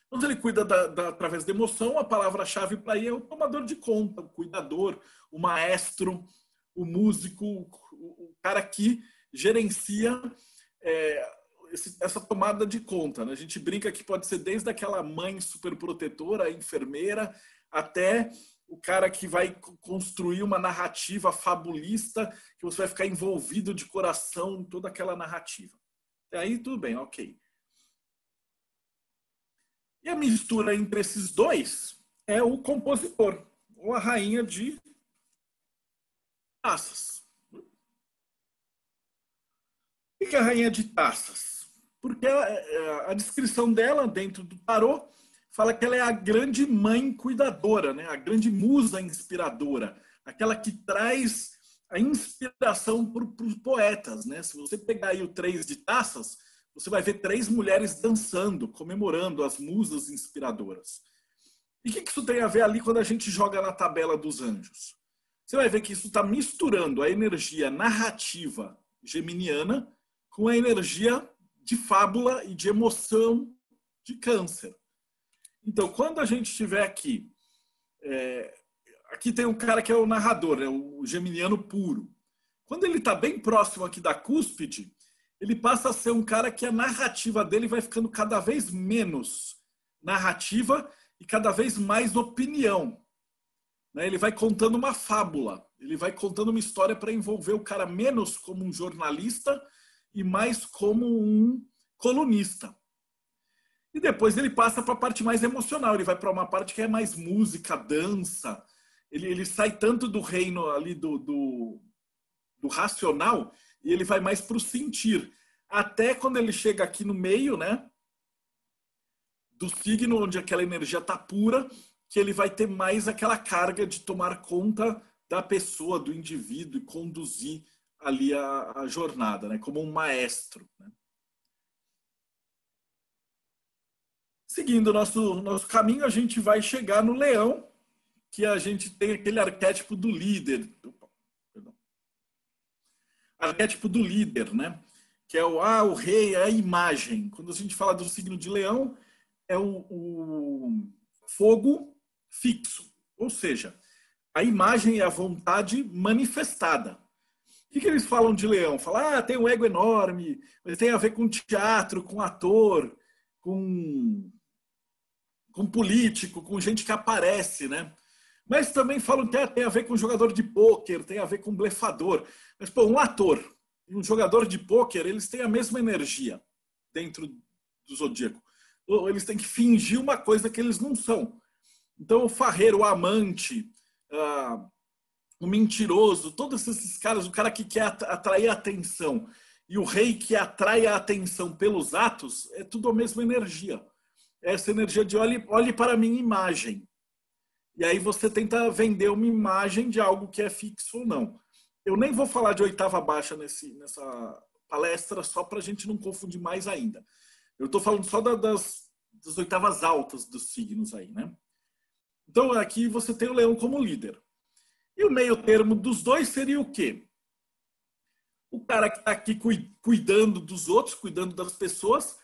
Quando ele cuida através da emoção, a palavra-chave para ele é o tomador de conta, o cuidador, o maestro, o músico, o cara que gerencia essa tomada de conta, né? A gente brinca que pode ser desde aquela mãe superprotetora, a enfermeira, até o cara que vai construir uma narrativa fabulista, que você vai ficar envolvido de coração em toda aquela narrativa. E aí tudo bem, ok. E a mistura entre esses dois é o compositor, ou a rainha de taças. Por que a rainha de taças? Porque a descrição dela dentro do tarô fala que ela é a grande mãe cuidadora, né? A grande musa inspiradora, aquela que traz a inspiração para os poetas, né? Se você pegar aí o 3 de taças, você vai ver 3 mulheres dançando, comemorando as musas inspiradoras. E o que isso tem a ver ali quando a gente joga na tabela dos anjos? Você vai ver que isso está misturando a energia narrativa geminiana com a energia de fábula e de emoção de Câncer. Então, quando a gente estiver aqui, aqui tem um cara que é o narrador, né, o geminiano puro. Quando ele está bem próximo aqui da cúspide, ele passa a ser um cara que a narrativa dele vai ficando cada vez menos narrativa e cada vez mais opinião. Né? Ele vai contando uma fábula, ele vai contando uma história para envolver o cara menos como um jornalista e mais como um colunista. E depois ele passa para a parte mais emocional, ele vai para uma parte que é mais música, dança. Ele sai tanto do reino ali do racional e ele vai mais para o sentir. Até quando ele chega aqui no meio, né, do signo onde aquela energia está pura, que ele vai ter mais aquela carga de tomar conta da pessoa, do indivíduo e conduzir ali a jornada, né, como um maestro. Né? Seguindo o nosso caminho, a gente vai chegar no leão, que a gente tem aquele arquétipo do líder. Arquétipo do líder, né? Que é o rei, é a imagem. Quando a gente fala do signo de leão, é o fogo fixo. Ou seja, a imagem é a vontade manifestada. O que eles falam de leão? Falam, tem um ego enorme, mas tem a ver com teatro, com ator, com político, com gente que aparece, né? Mas também falam que tem a ver com jogador de pôquer, tem a ver com blefador. Mas, pô, um ator e um jogador de pôquer, eles têm a mesma energia dentro do zodíaco. Eles têm que fingir uma coisa que eles não são. Então, o farreiro, o amante, o mentiroso, todos esses caras, o cara que quer atrair a atenção e o rei que atrai a atenção pelos atos, é tudo a mesma energia. Essa energia de olhe para a minha imagem. E aí você tenta vender uma imagem de algo que é fixo ou não. Eu nem vou falar de oitava baixa nessa palestra, só para a gente não confundir mais ainda. Eu estou falando só das oitavas altas dos signos aí, né? Então aqui você tem o leão como líder. E o meio termo dos dois seria o quê? O cara que está aqui cuidando dos outros, cuidando das pessoas,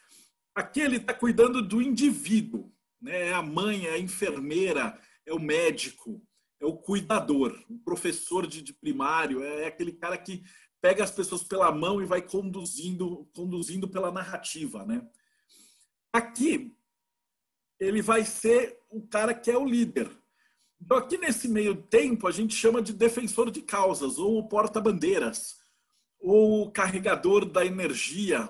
aqui ele está cuidando do indivíduo, né? É a mãe, é a enfermeira, é o médico, é o cuidador, o professor de primário, é aquele cara que pega as pessoas pela mão e vai conduzindo pela narrativa, né? Aqui, ele vai ser o cara que é o líder. Então, aqui nesse meio tempo, a gente chama de defensor de causas, ou o porta-bandeiras, ou o carregador da energia,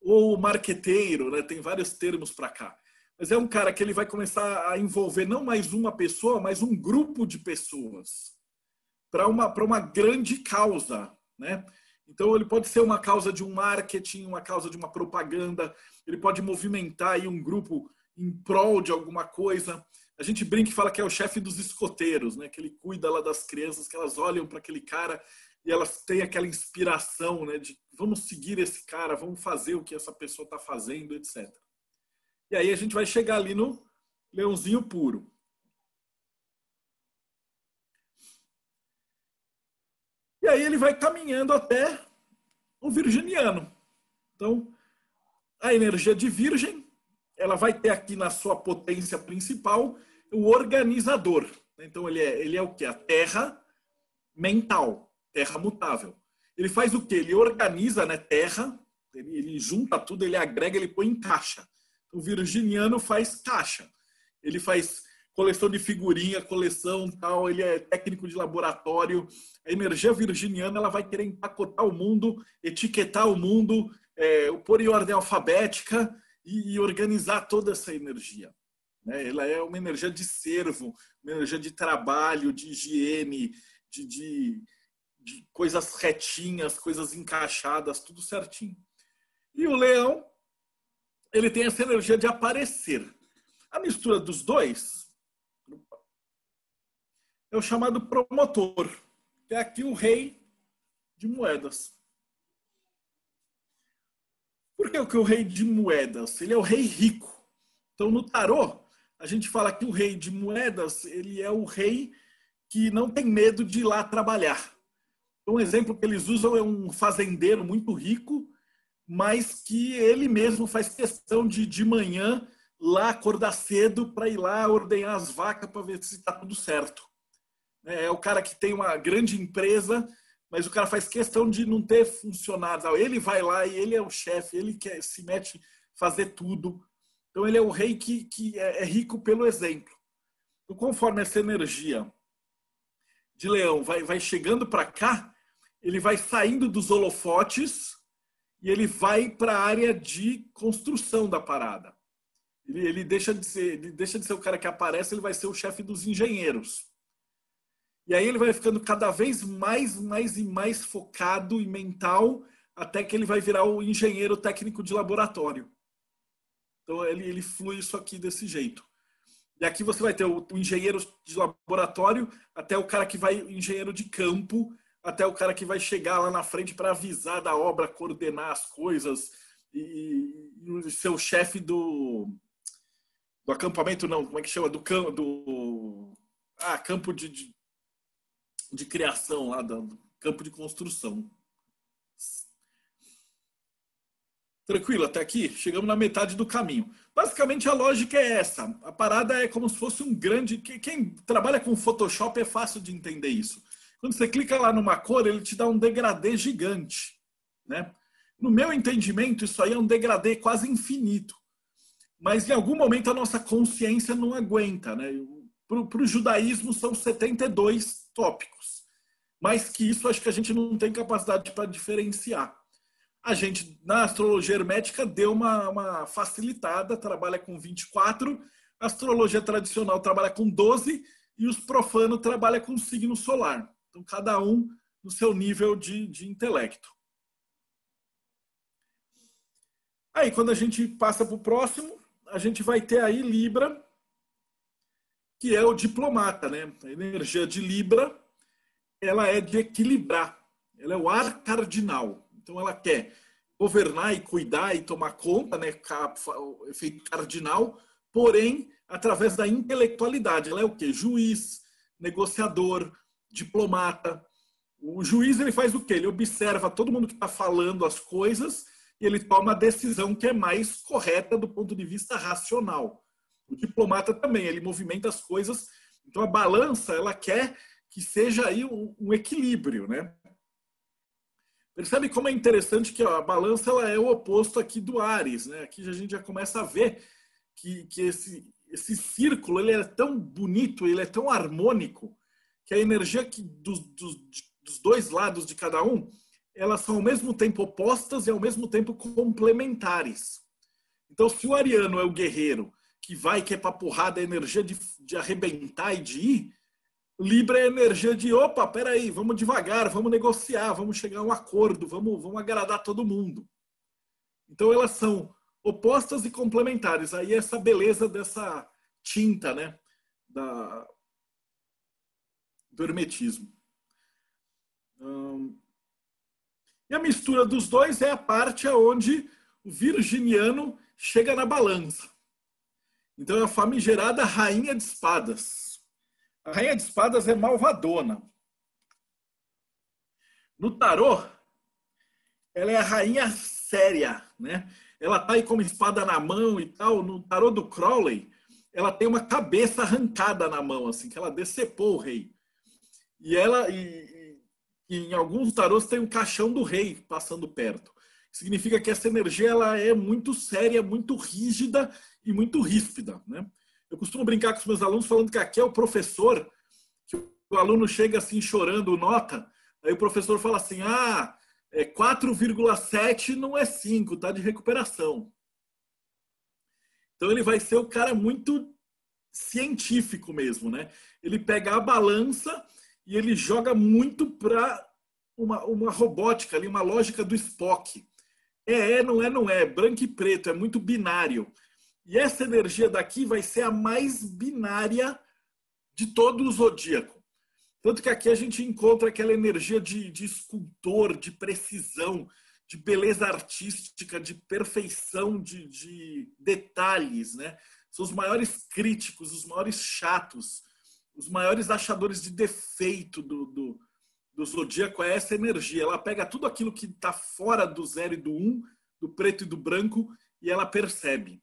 ou o marqueteiro, né? Tem vários termos para cá. Mas é um cara que ele vai começar a envolver não mais uma pessoa, mas um grupo de pessoas para uma grande causa, né? Então ele pode ser uma causa de um marketing, uma causa de uma propaganda, ele pode movimentar aí um grupo em prol de alguma coisa. A gente brinca e fala que é o chefe dos escoteiros, né? Que ele cuida lá das crianças, que elas olham para aquele cara e elas têm aquela inspiração, né? De vamos seguir esse cara, vamos fazer o que essa pessoa está fazendo, etc. E aí a gente vai chegar ali no leãozinho puro. E aí ele vai caminhando até o virginiano. Então, a energia de virgem, ela vai ter aqui na sua potência principal o organizador. Então, ele é o quê? A terra mental, terra mutável. Ele faz o quê? Ele organiza, né, terra, ele junta tudo, ele agrega, ele põe em caixa. O virginiano faz caixa. Ele faz coleção de figurinha, coleção tal, ele é técnico de laboratório. A energia virginiana ela vai querer empacotar o mundo, etiquetar o mundo, pôr em ordem alfabética e organizar toda essa energia. né? Ela é uma energia de servo, uma energia de trabalho, de higiene, de coisas retinhas, coisas encaixadas, tudo certinho. E o leão, ele tem essa energia de aparecer. A mistura dos dois é o chamado promotor, que é aqui o rei de moedas. Por que o rei de moedas? Ele é o rei rico. Então, no tarô, a gente fala que o rei de moedas, ele é o rei que não tem medo de ir lá trabalhar. Um exemplo que eles usam é um fazendeiro muito rico, mas que ele mesmo faz questão de manhã lá acordar cedo para ir lá ordenhar as vacas para ver se está tudo certo. É o cara que tem uma grande empresa, mas o cara faz questão de não ter funcionários. Ele vai lá e ele é o chefe, ele que se mete fazer tudo. Então ele é o rei que é rico pelo exemplo. Então, conforme essa energia de leão vai chegando para cá, ele vai saindo dos holofotes e ele vai para a área de construção da parada. Ele deixa de ser o cara que aparece, ele vai ser o chefe dos engenheiros. E aí ele vai ficando cada vez mais e mais focado e mental, até que ele vai virar o engenheiro técnico de laboratório. Então ele flui isso aqui desse jeito. E aqui você vai ter o engenheiro de laboratório, até o cara que vai, o engenheiro de campo, até o cara que vai chegar lá na frente para avisar da obra, coordenar as coisas e ser o chefe do acampamento, não, como é que chama? Campo de criação lá, do campo de construção. Tranquilo, até aqui? Chegamos na metade do caminho. Basicamente a lógica é essa. A parada é como se fosse um grande... Quem trabalha com Photoshop é fácil de entender isso. Quando você clica lá numa cor, ele te dá um degradê gigante, né? No meu entendimento, isso aí é um degradê quase infinito. Mas em algum momento a nossa consciência não aguenta, né? Para o judaísmo são 72 tópicos. Mais que isso, acho que a gente não tem capacidade para diferenciar. A gente, na astrologia hermética, deu uma facilitada, trabalha com 24, a astrologia tradicional trabalha com 12 e os profanos trabalham com signo solar. Então, cada um no seu nível de intelecto. Aí, quando a gente passa para o próximo, a gente vai ter aí Libra, que é o diplomata, né? A energia de Libra, ela é de equilibrar. Ela é o ar cardinal. Então, ela quer governar e cuidar e tomar conta, né? O efeito cardinal, porém, através da intelectualidade. Ela é o quê? Juiz, negociador, diplomata. O juiz, ele faz o quê? Ele observa todo mundo que está falando as coisas e ele toma a decisão que é mais correta do ponto de vista racional. O diplomata também, ele movimenta as coisas. Então, a balança, ela quer que seja aí um equilíbrio, né? Percebe como é interessante que a balança ela é o oposto aqui do Áries, né? Aqui a gente já começa a ver que esse círculo ele é tão bonito, ele é tão harmônico, que a energia dos dois lados de cada um, elas são ao mesmo tempo opostas e ao mesmo tempo complementares. Então, se o ariano é o guerreiro que é pra porrada, a energia de arrebentar e de ir, Libra é a energia de, opa, peraí, vamos devagar, vamos negociar, vamos chegar a um acordo, vamos agradar todo mundo. Então, elas são opostas e complementares. Aí essa beleza dessa tinta, né, do hermetismo. E a mistura dos dois é a parte onde o virginiano chega na balança. Então é a famigerada rainha de espadas. A rainha de espadas é malvadona. No tarô, ela é a rainha séria, né? Ela tá aí com uma espada na mão e tal. No tarô do Crowley, ela tem uma cabeça arrancada na mão, assim, que ela decepou o rei. E em alguns tarôs tem um caixão do rei passando perto. Significa que essa energia ela é muito séria, muito rígida e muito ríspida, né? Eu costumo brincar com os meus alunos falando que aqui é o professor, que o aluno chega assim chorando nota, aí o professor fala assim, 4,7 não é 5, tá de recuperação. Então ele vai ser o cara muito científico mesmo, né? Ele pega a balança e ele joga muito para uma robótica ali, uma lógica do Spock. Não é, não é, branco e preto, é muito binário. E essa energia daqui vai ser a mais binária de todo o zodíaco. Tanto que aqui a gente encontra aquela energia de escultor, de precisão, de beleza artística, de perfeição, de detalhes, né? São os maiores críticos, os maiores chatos, os maiores achadores de defeito do zodíaco. É essa energia. Ela pega tudo aquilo que está fora do 0 e do 1, do preto e do branco, e ela percebe,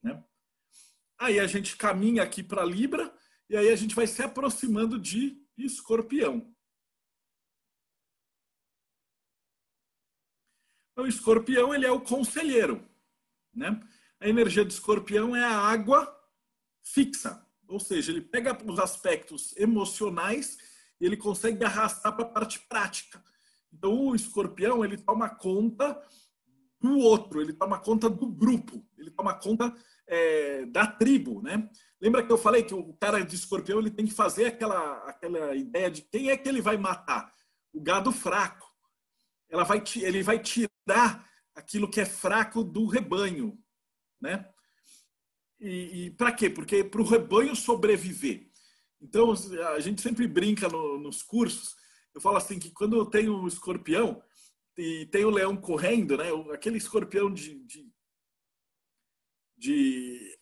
né? Aí a gente caminha aqui para Libra, e aí a gente vai se aproximando de Escorpião. O Escorpião, ele é o conselheiro, né? A energia do Escorpião é a água fixa, ou seja, ele pega os aspectos emocionais e ele consegue arrastar para a parte prática. Então, o Escorpião, ele toma conta do outro, ele toma conta do grupo, ele toma conta da tribo, né? Lembra que eu falei que o cara de Escorpião, ele tem que fazer aquela ideia de quem é que ele vai matar? O gado fraco. Ele vai tirar aquilo que é fraco do rebanho, né? E para quê? Porque para o rebanho sobreviver. Então, a gente sempre brinca nos cursos, eu falo assim, que quando eu tenho um escorpião e tem o leão correndo, né? Aquele escorpião de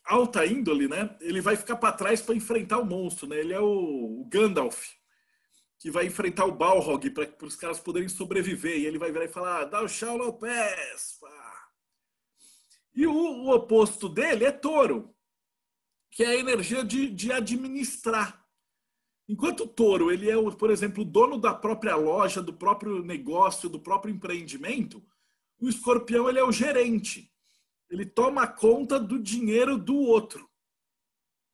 alta índole, né? Ele vai ficar para trás para enfrentar o monstro, né? Ele é o Gandalf, que vai enfrentar o Balrog para os caras poderem sobreviver. E ele vai virar e falar, dá o chão no pés. E o oposto dele é Touro, que é a energia de administrar. Enquanto o Touro, ele é, por exemplo, o dono da própria loja, do próprio negócio, do próprio empreendimento, o Escorpião, ele é o gerente. Ele toma conta do dinheiro do outro.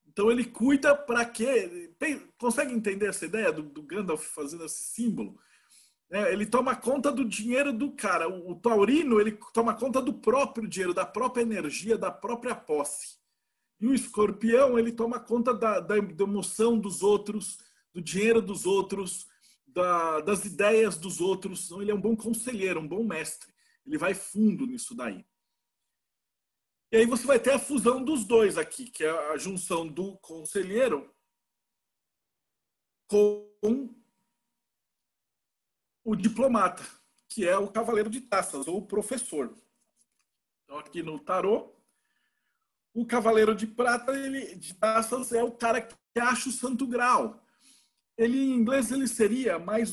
Então ele cuida para quê? Consegue entender essa ideia do Gandalf fazendo esse símbolo? Ele toma conta do dinheiro do cara. O taurino, ele toma conta do próprio dinheiro, da própria energia, da própria posse. E o escorpião, ele toma conta da emoção dos outros, do dinheiro dos outros, das ideias dos outros. Então, ele é um bom conselheiro, um bom mestre. Ele vai fundo nisso daí. E aí você vai ter a fusão dos dois aqui, que é a junção do conselheiro com o diplomata, que é o cavaleiro de taças, ou o professor. Então, aqui no tarô, o cavaleiro de prata, de taças, é o cara que acha o santo grau. Ele, em inglês, ele seria mais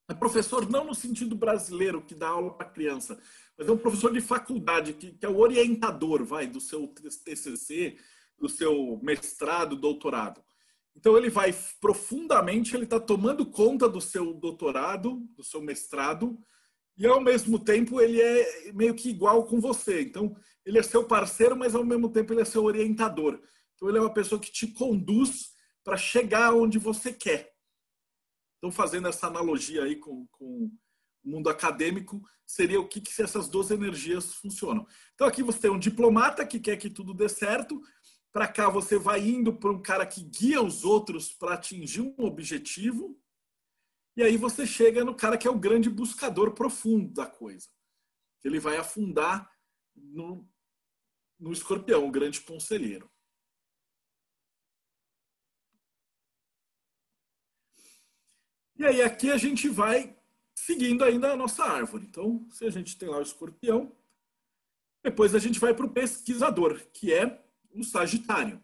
é professor não no sentido brasileiro, que dá aula para criança, mas é um professor de faculdade, que é o orientador, do seu TCC, do seu mestrado, doutorado. Então ele vai profundamente, ele está tomando conta do seu doutorado, do seu mestrado, e ao mesmo tempo ele é meio que igual com você. Então ele é seu parceiro, mas ao mesmo tempo ele é seu orientador. Então ele é uma pessoa que te conduz para chegar onde você quer. Então, fazendo essa analogia aí com o mundo acadêmico, seria o que essas duas energias funcionam. Então aqui você tem um diplomata que quer que tudo dê certo. Para cá você vai indo para um cara que guia os outros para atingir um objetivo. E aí você chega no cara que é o grande buscador profundo da coisa. Ele vai afundar no escorpião, o grande conselheiro. E aí aqui a gente vai seguindo ainda a nossa árvore. Então, se a gente tem lá o escorpião, depois a gente vai para o pesquisador, que é o Sagitário.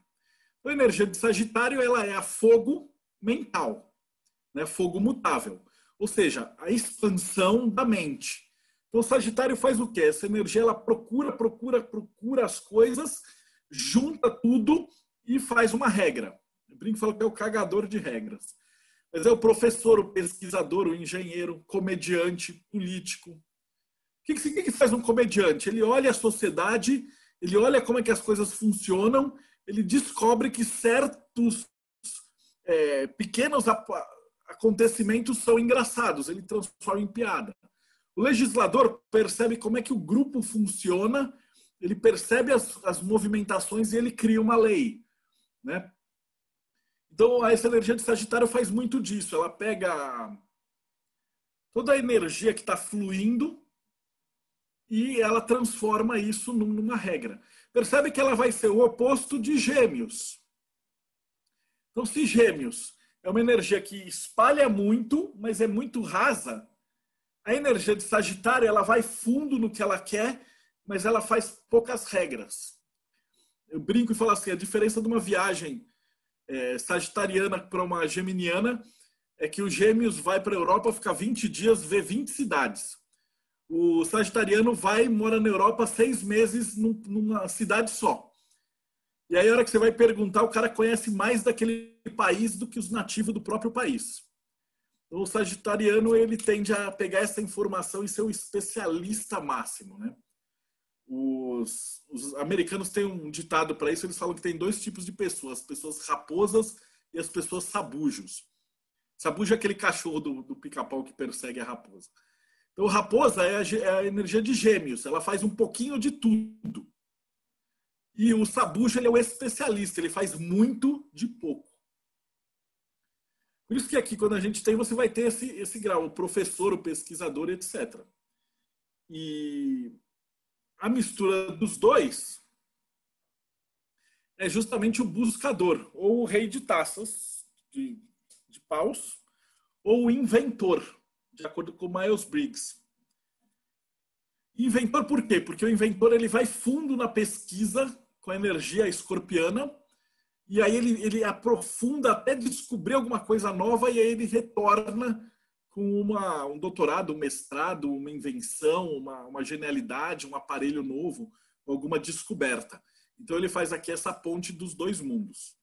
A energia de Sagitário, ela é a fogo mental, né? Fogo mutável. Ou seja, a expansão da mente. Então, o Sagitário faz o quê? Essa energia, ela procura as coisas, junta tudo e faz uma regra. Eu brinco e falo que é o cagador de regras. Mas é o professor, o pesquisador, o engenheiro, o comediante, político. O que faz um comediante? Ele olha a sociedade, ele olha como é que as coisas funcionam, ele descobre que certos pequenos acontecimentos são engraçados, ele transforma em piada. O legislador percebe como é que o grupo funciona ele percebe as movimentações e ele cria uma lei, né? Então, essa energia de Sagitário faz muito disso. Ela pega toda a energia que está fluindo e ela transforma isso numa regra. Percebe que ela vai ser o oposto de Gêmeos. Então, se Gêmeos é uma energia que espalha muito, mas é muito rasa, a energia de Sagitário ela vai fundo no que ela quer, mas ela faz poucas regras. Eu brinco e falo assim, a diferença de uma viagem sagitariana para uma geminiana é que o Gêmeos vai para a Europa, fica 20 dias, vê 20 cidades. O sagitariano vai e mora na Europa 6 meses numa cidade só. E aí, a hora que você vai perguntar, o cara conhece mais daquele país do que os nativos do próprio país. Então, o sagitariano ele tende a pegar essa informação e ser o especialista máximo, né? Os americanos têm um ditado para isso, eles falam que tem 2 tipos de pessoas, as pessoas raposas e as pessoas sabujos. Sabujo é aquele cachorro do pica-pau que persegue a raposa. Então, raposa é a energia de Gêmeos, ela faz um pouquinho de tudo. E o sabujo ele é o especialista, ele faz muito de pouco. Por isso que aqui, quando a gente tem, você vai ter esse grau, o professor, o pesquisador, etc. E a mistura dos dois é justamente o buscador, ou o rei de taças, de paus, ou o inventor, de acordo com Myers-Briggs. Inventor por quê? Porque o inventor ele vai fundo na pesquisa com a energia escorpiana e aí ele aprofunda até descobrir alguma coisa nova e aí ele retorna com um doutorado, um mestrado, uma invenção, uma genialidade, um aparelho novo, alguma descoberta. Então ele faz aqui essa ponte dos 2 mundos.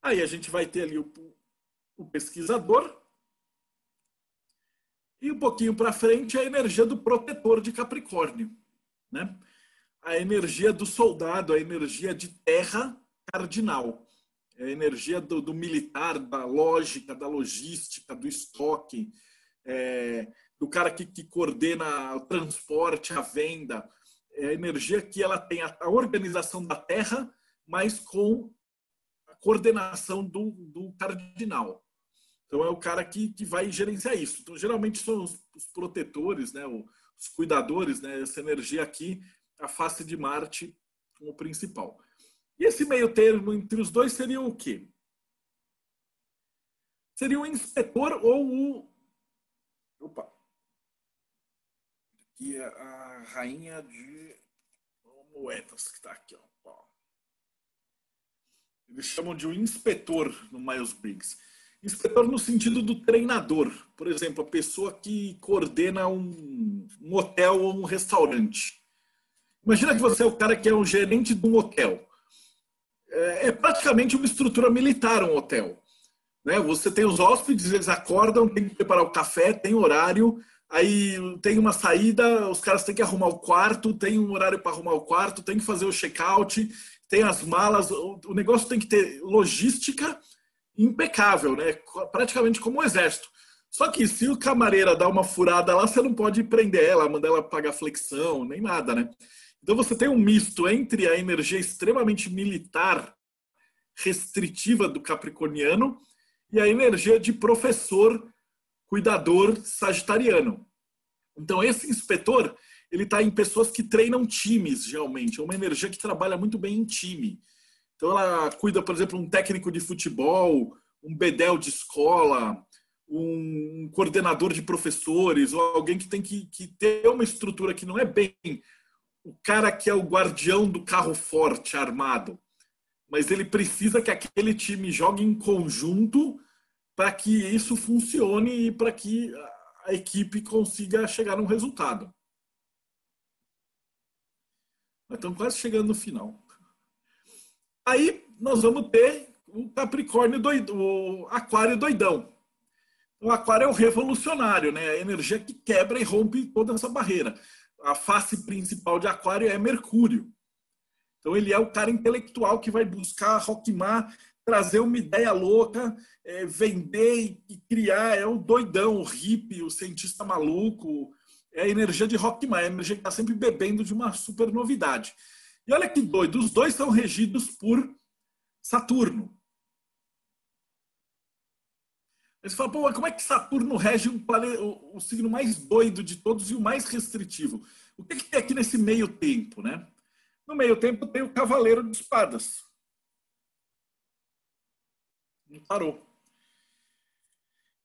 Aí a gente vai ter ali o pesquisador e um pouquinho para frente a energia do protetor de Capricórnio, né? A energia do soldado, a energia de terra cardinal. É a energia do militar, da lógica, da logística, do estoque, do cara que coordena o transporte, a venda. É a energia que ela tem a organização da terra, mas com a coordenação do cardinal. Então é o cara que vai gerenciar isso. Então geralmente são os protetores, né, os cuidadores, né, essa energia aqui, a face de Marte como principal. E esse meio termo entre os dois seria o quê? Seria o inspetor ou o... Opa! Aqui é a rainha de moedas que está aqui. Ó. Eles chamam de o inspetor no Myers-Briggs. Inspetor no sentido do treinador. Por exemplo, a pessoa que coordena um hotel ou um restaurante. Imagina que você é o cara que é o gerente de um hotel. É praticamente uma estrutura militar um hotel. Né? Você tem os hóspedes, eles acordam, tem que preparar o café, tem horário, aí tem uma saída, os caras têm que arrumar o quarto, tem um horário para arrumar o quarto, tem que fazer o check-out, tem as malas, o negócio tem que ter logística impecável, né? Praticamente como um exército. Só que se o camareira dá uma furada lá, você não pode prender ela, mandar ela pagar flexão, nem nada, né? Então você tem um misto entre a energia extremamente militar, restritiva do capricorniano e a energia de professor, cuidador sagitariano. Então esse inspetor, ele está em pessoas que treinam times, geralmente. É uma energia que trabalha muito bem em time. Então ela cuida, por exemplo, um técnico de futebol, um bedel de escola, um coordenador de professores, ou alguém que tem que ter uma estrutura que não é bem o cara que é o guardião do carro forte armado, mas ele precisa que aquele time jogue em conjunto para que isso funcione e para que a equipe consiga chegar num resultado. Nós estamos quase chegando no final. Aí nós vamos ter o Capricórnio doido, o Aquário doidão. O Aquário é o revolucionário, né? A energia que quebra e rompe toda essa barreira. A face principal de Aquário é Mercúrio. Então ele é o cara intelectual que vai buscar rockmar, trazer uma ideia louca, vender e criar. É o doidão, o hippie, o cientista maluco. é a energia de Rockmire, a energia que está sempre bebendo de uma super novidade. E olha que doido, os dois são regidos por Saturno. Aí você fala, pô, mas como é que Saturno rege o signo mais doido de todos e o mais restritivo? O que tem aqui nesse meio tempo, né? No meio tempo tem o Cavaleiro de Espadas. Não parou.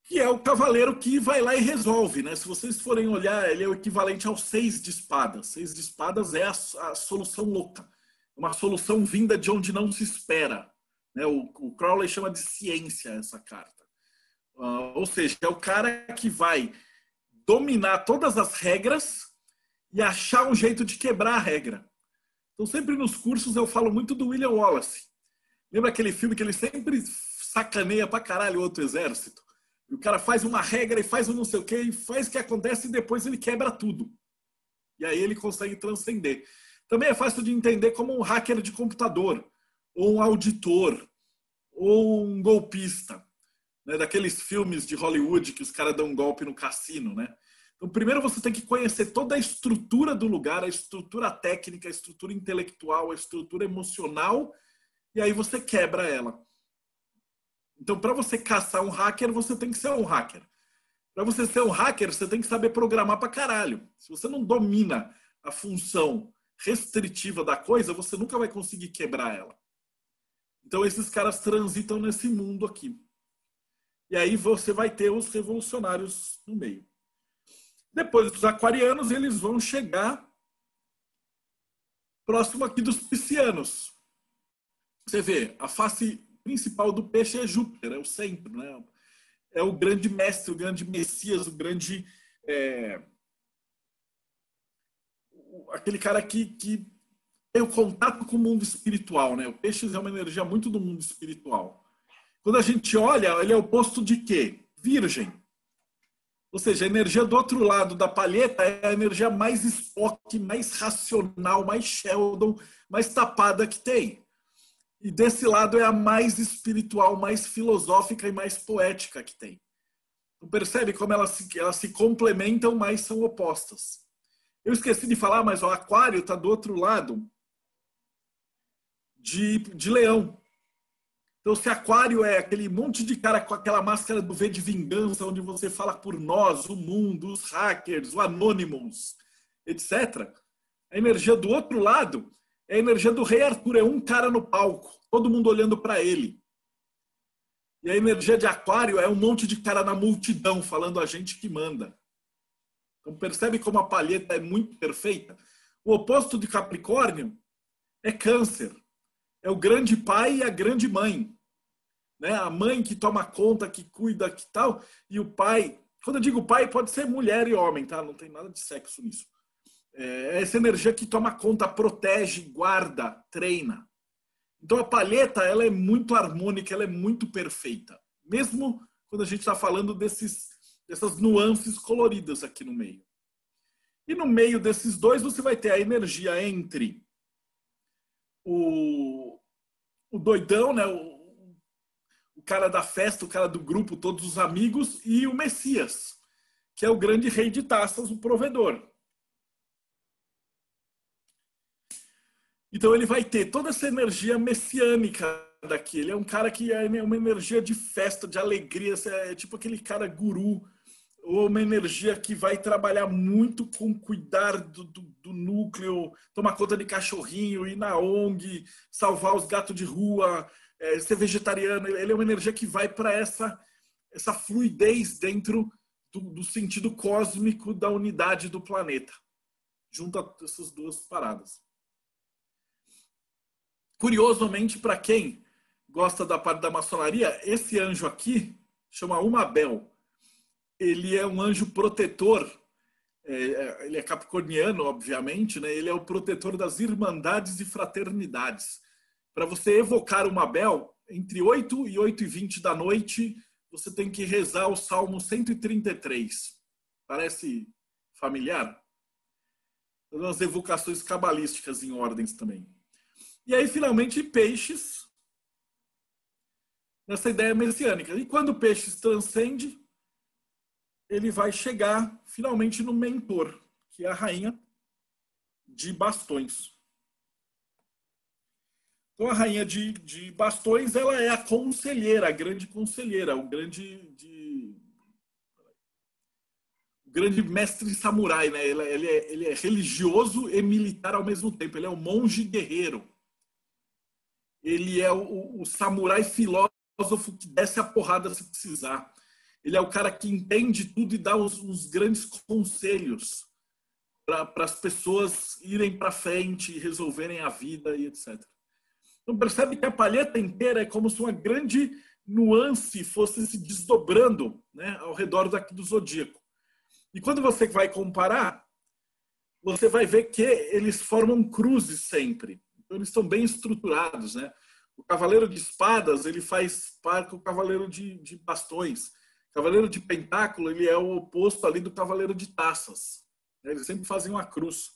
Que é o cavaleiro que vai lá e resolve, né? Se vocês forem olhar, ele é o equivalente ao 6 de espadas. 6 de espadas é a solução louca. Uma solução vinda de onde não se espera. Né? O Crowley chama de ciência essa carta. Ou seja, é o cara que vai dominar todas as regras e achar um jeito de quebrar a regra. Então, sempre nos cursos eu falo muito do William Wallace. Lembra aquele filme que ele sempre sacaneia pra caralho o outro exército? E o cara faz uma regra e faz um não sei o quê, e faz o que acontece e depois ele quebra tudo. E aí ele consegue transcender. Também é fácil de entender como um hacker de computador, ou um auditor, ou um golpista. Né? Daqueles filmes de Hollywood que os caras dão um golpe no cassino, né? Então, primeiro você tem que conhecer toda a estrutura do lugar, a estrutura técnica, a estrutura intelectual, a estrutura emocional, e aí você quebra ela. Então, para você caçar um hacker, você tem que ser um hacker. Para você ser um hacker, você tem que saber programar para caralho. Se você não domina a função restritiva da coisa, você nunca vai conseguir quebrar ela. Então, esses caras transitam nesse mundo aqui. E aí você vai ter os revolucionários no meio. Depois dos aquarianos, eles vão chegar próximo aqui dos piscianos. Você vê, a face principal do peixe é Júpiter, é o centro, né? É o grande mestre, o grande messias, o grande... aquele cara que tem o contato com o mundo espiritual, né? O peixe é uma energia muito do mundo espiritual. Quando a gente olha, ele é o oposto de quê? Virgem. Ou seja, a energia do outro lado da palheta é a energia mais Spock, mais racional, mais Sheldon, mais tapada que tem. E desse lado é a mais espiritual, mais filosófica e mais poética que tem. Então percebe como elas se complementam, mas são opostas. Eu esqueci de falar, mas o aquário está do outro lado de leão. Então, se aquário é aquele monte de cara com aquela máscara do V de vingança, onde você fala por nós, o mundo, os hackers, o Anonymous, etc. A energia do outro lado é a energia do Rei Arthur, é um cara no palco, todo mundo olhando para ele. E a energia de aquário é um monte de cara na multidão, falando a gente que manda. Então percebe como a palheta é muito perfeita? O oposto de Capricórnio é Câncer. É o grande pai e a grande mãe. Né? A mãe que toma conta, que cuida, que tal. E o pai, quando eu digo pai, pode ser mulher e homem, tá? Não tem nada de sexo nisso. É essa energia que toma conta, protege, guarda, treina. Então a palheta, ela é muito harmônica, ela é muito perfeita. Mesmo quando a gente está falando dessas nuances coloridas aqui no meio. E no meio desses dois, você vai ter a energia entre o doidão, né? O cara da festa, o cara do grupo, todos os amigos, e o Messias, que é o grande rei de taças, o provedor. Então ele vai ter toda essa energia messiânica daqui. Ele é um cara que é uma energia de festa, de alegria, é tipo aquele cara guru, ou uma energia que vai trabalhar muito com cuidar do núcleo, tomar conta de cachorrinho, ir na ONG, salvar os gatos de rua, ser vegetariano. Ele é uma energia que vai para essa fluidez dentro do sentido cósmico da unidade do planeta. Junta essas duas paradas. Curiosamente, para quem gosta da parte da maçonaria, esse anjo aqui chama Umabel. Ele é um anjo protetor, ele é capricorniano, obviamente, né? Ele é o protetor das irmandades e fraternidades. Para você evocar Umabel, entre 8 e 8h20 da noite, você tem que rezar o Salmo 133. Parece familiar? Umas evocações cabalísticas em ordens também. E aí, finalmente, Peixes, nessa ideia messiânica. E quando Peixes transcende, ele vai chegar finalmente no mentor, que é a rainha de bastões. Então, a rainha de bastões, ela é a conselheira, a grande conselheira, o grande mestre samurai, né? Ele é religioso e militar ao mesmo tempo. Ele é o monge guerreiro. Ele é o samurai filósofo que desce a porrada se precisar. Ele é o cara que entende tudo e dá os grandes conselhos para as pessoas irem para frente, resolverem a vida e etc. Então percebe que a palheta inteira é como se uma grande nuance fosse se desdobrando, né, ao redor daqui do zodíaco. E quando você vai comparar, você vai ver que eles formam cruzes sempre. Então eles estão bem estruturados, né? O cavaleiro de espadas, ele faz par com o cavaleiro de bastões. O cavaleiro de pentáculo, ele é o oposto ali do cavaleiro de taças. Eles sempre fazem uma cruz.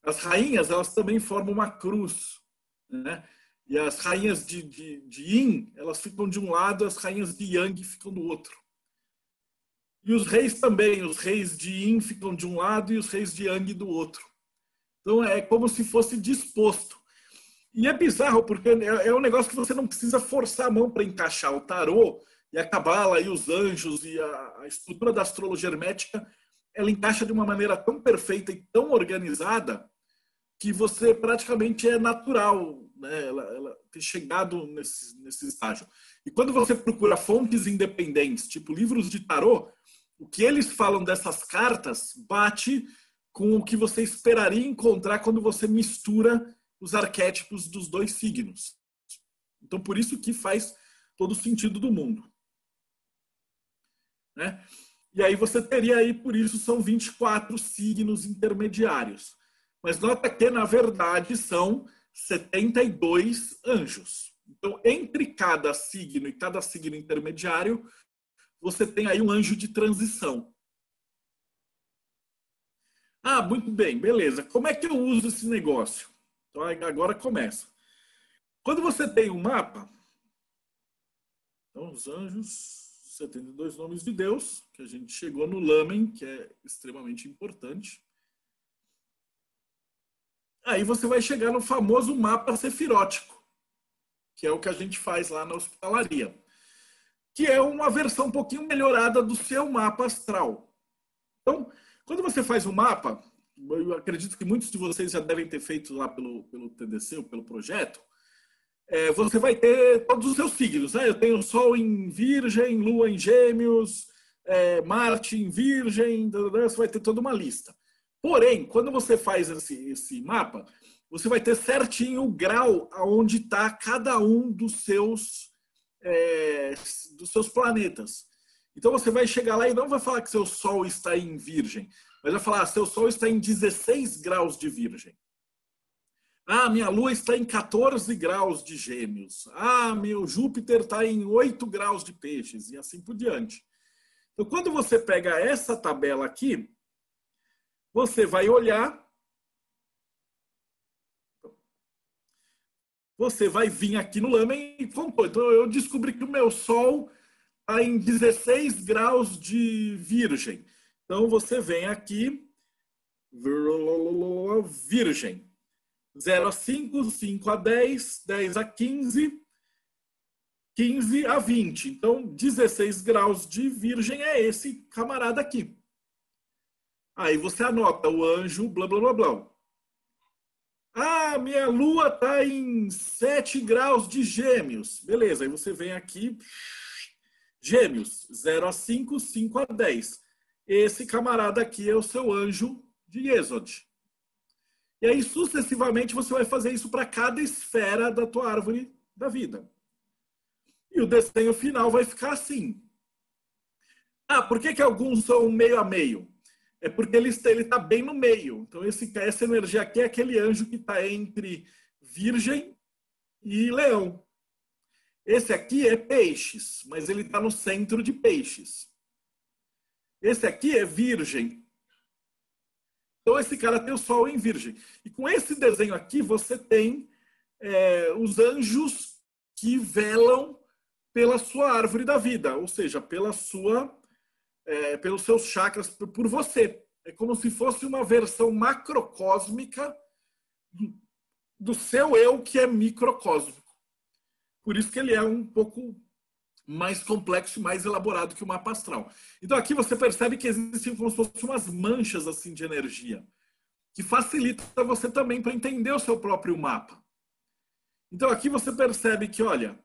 As rainhas, elas também formam uma cruz, né? E as rainhas de Yin, elas ficam de um lado, as rainhas de Yang ficam do outro. E os reis também, os reis de Yin ficam de um lado e os reis de Yang do outro. Então é como se fosse disposto. E é bizarro, porque é um negócio que você não precisa forçar a mão para encaixar. O tarô e a cabala e os anjos e a estrutura da astrologia hermética, ela encaixa de uma maneira tão perfeita e tão organizada que você praticamente é natural, né? Ela ter chegado nesse estágio. E quando você procura fontes independentes, tipo livros de tarô, o que eles falam dessas cartas bate com o que você esperaria encontrar quando você mistura os arquétipos dos dois signos. Então, por isso que faz todo o sentido do mundo, né? E aí você teria aí, por isso, são 24 signos intermediários. Mas nota que, na verdade, são 72 anjos. Então, entre cada signo e cada signo intermediário, você tem aí um anjo de transição. Ah, muito bem, beleza. Como é que eu uso esse negócio? Então, agora começa. Quando você tem um mapa, então, os anjos, 72 nomes de Deus, que a gente chegou no Lamen, que é extremamente importante. Aí você vai chegar no famoso mapa sefirótico, que é o que a gente faz lá na hospitalaria, que é uma versão um pouquinho melhorada do seu mapa astral. Então, quando você faz um mapa, eu acredito que muitos de vocês já devem ter feito lá pelo TDC ou pelo projeto, você vai ter todos os seus signos, né? Eu tenho Sol em Virgem, Lua em Gêmeos, Marte em Virgem, você vai ter toda uma lista. Porém, quando você faz esse mapa, você vai ter certinho o grau aonde está cada um dos seus planetas. Então você vai chegar lá e não vai falar que seu Sol está em Virgem, mas vai falar, seu Sol está em 16 graus de Virgem. Ah, minha Lua está em 14 graus de Gêmeos. Ah, meu Júpiter está em 8 graus de Peixes, e assim por diante. Então, quando você pega essa tabela aqui, você vai olhar, você vai vir aqui no Lamen e compor. Então, eu descobri que o meu Sol está em 16 graus de Virgem. Então, você vem aqui, Virgem. 0 a 5, 5 a 10, 10 a 15, 15 a 20. Então, 16 graus de Virgem é esse camarada aqui. Aí você anota o anjo, blá, blá, blá, blá. Ah, minha Lua está em 7 graus de Gêmeos. Beleza, aí você vem aqui, Gêmeos, 0 a 5, 5 a 10. Esse camarada aqui é o seu anjo de Êxode. E aí, sucessivamente, você vai fazer isso para cada esfera da tua árvore da vida. E o desenho final vai ficar assim. Ah, por que alguns são meio a meio? É porque ele está bem no meio. Então, essa energia aqui é aquele anjo que está entre Virgem e Leão. Esse aqui é Peixes, mas ele está no centro de Peixes. Esse aqui é Virgem. Então, esse cara tem o Sol em Virgem. E com esse desenho aqui, você tem os anjos que velam pela sua árvore da vida, ou seja, pela sua pelos seus chakras, por você. É como se fosse uma versão macrocósmica do seu eu, que é microcósmico. Por isso que ele é um pouco mais complexo e mais elaborado que o mapa astral. Então aqui você percebe que existem como se fossem umas manchas assim de energia, que facilita você também para entender o seu próprio mapa. Então aqui você percebe que, olha,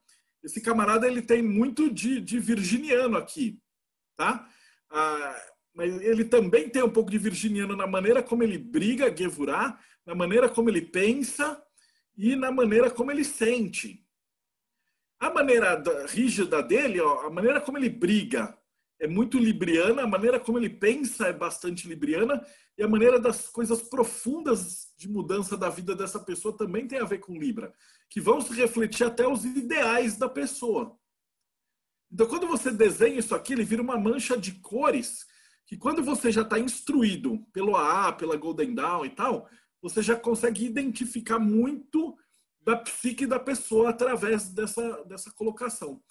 esse camarada ele tem muito de virginiano aqui, tá? Mas ele também tem um pouco de virginiano na maneira como ele briga, Gevurah, na maneira como ele pensa e na maneira como ele sente. A maneira rígida dele, ó, a maneira como ele briga é muito libriana, a maneira como ele pensa é bastante libriana, e a maneira das coisas profundas de mudança da vida dessa pessoa também tem a ver com Libra, que vão se refletir até os ideais da pessoa. Então, quando você desenha isso aqui, ele vira uma mancha de cores, que quando você já está instruído pelo AA, pela Golden Dawn e tal, você já consegue identificar muito da psique da pessoa através dessa colocação.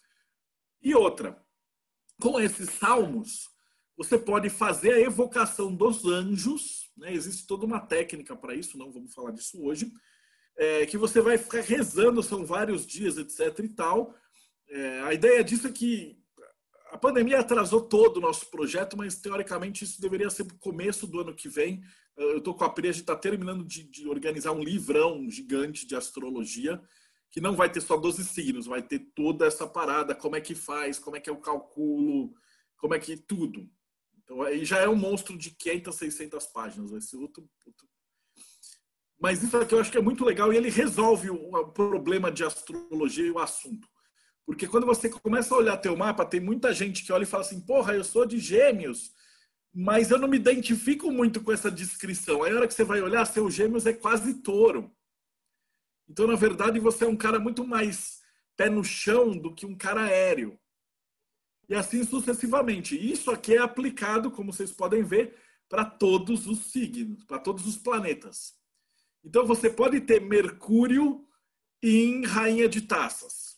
E outra, com esses salmos, você pode fazer a evocação dos anjos, né? Existe toda uma técnica para isso, não vamos falar disso hoje, que você vai ficar rezando, são vários dias, etc. e tal. A ideia disso é que a pandemia atrasou todo o nosso projeto, mas teoricamente isso deveria ser o começo do ano que vem. Eu estou com a Pri, a gente está terminando de organizar um livrão gigante de astrologia, que não vai ter só 12 signos, vai ter toda essa parada, como é que faz, como é que é o cálculo, como é que tudo. Então aí já é um monstro de 500, 600 páginas, vai ser outro. Mas isso aqui eu acho que é muito legal e ele resolve o problema de astrologia e o assunto. Porque quando você começa a olhar teu mapa, tem muita gente que olha e fala assim, porra, eu sou de Gêmeos, mas eu não me identifico muito com essa descrição. Aí a hora que você vai olhar, seu Gêmeos é quase Touro. Então, na verdade, você é um cara muito mais pé no chão do que um cara aéreo. E assim sucessivamente. Isso aqui é aplicado, como vocês podem ver, para todos os signos, para todos os planetas. Então, você pode ter Mercúrio em Rainha de Taças.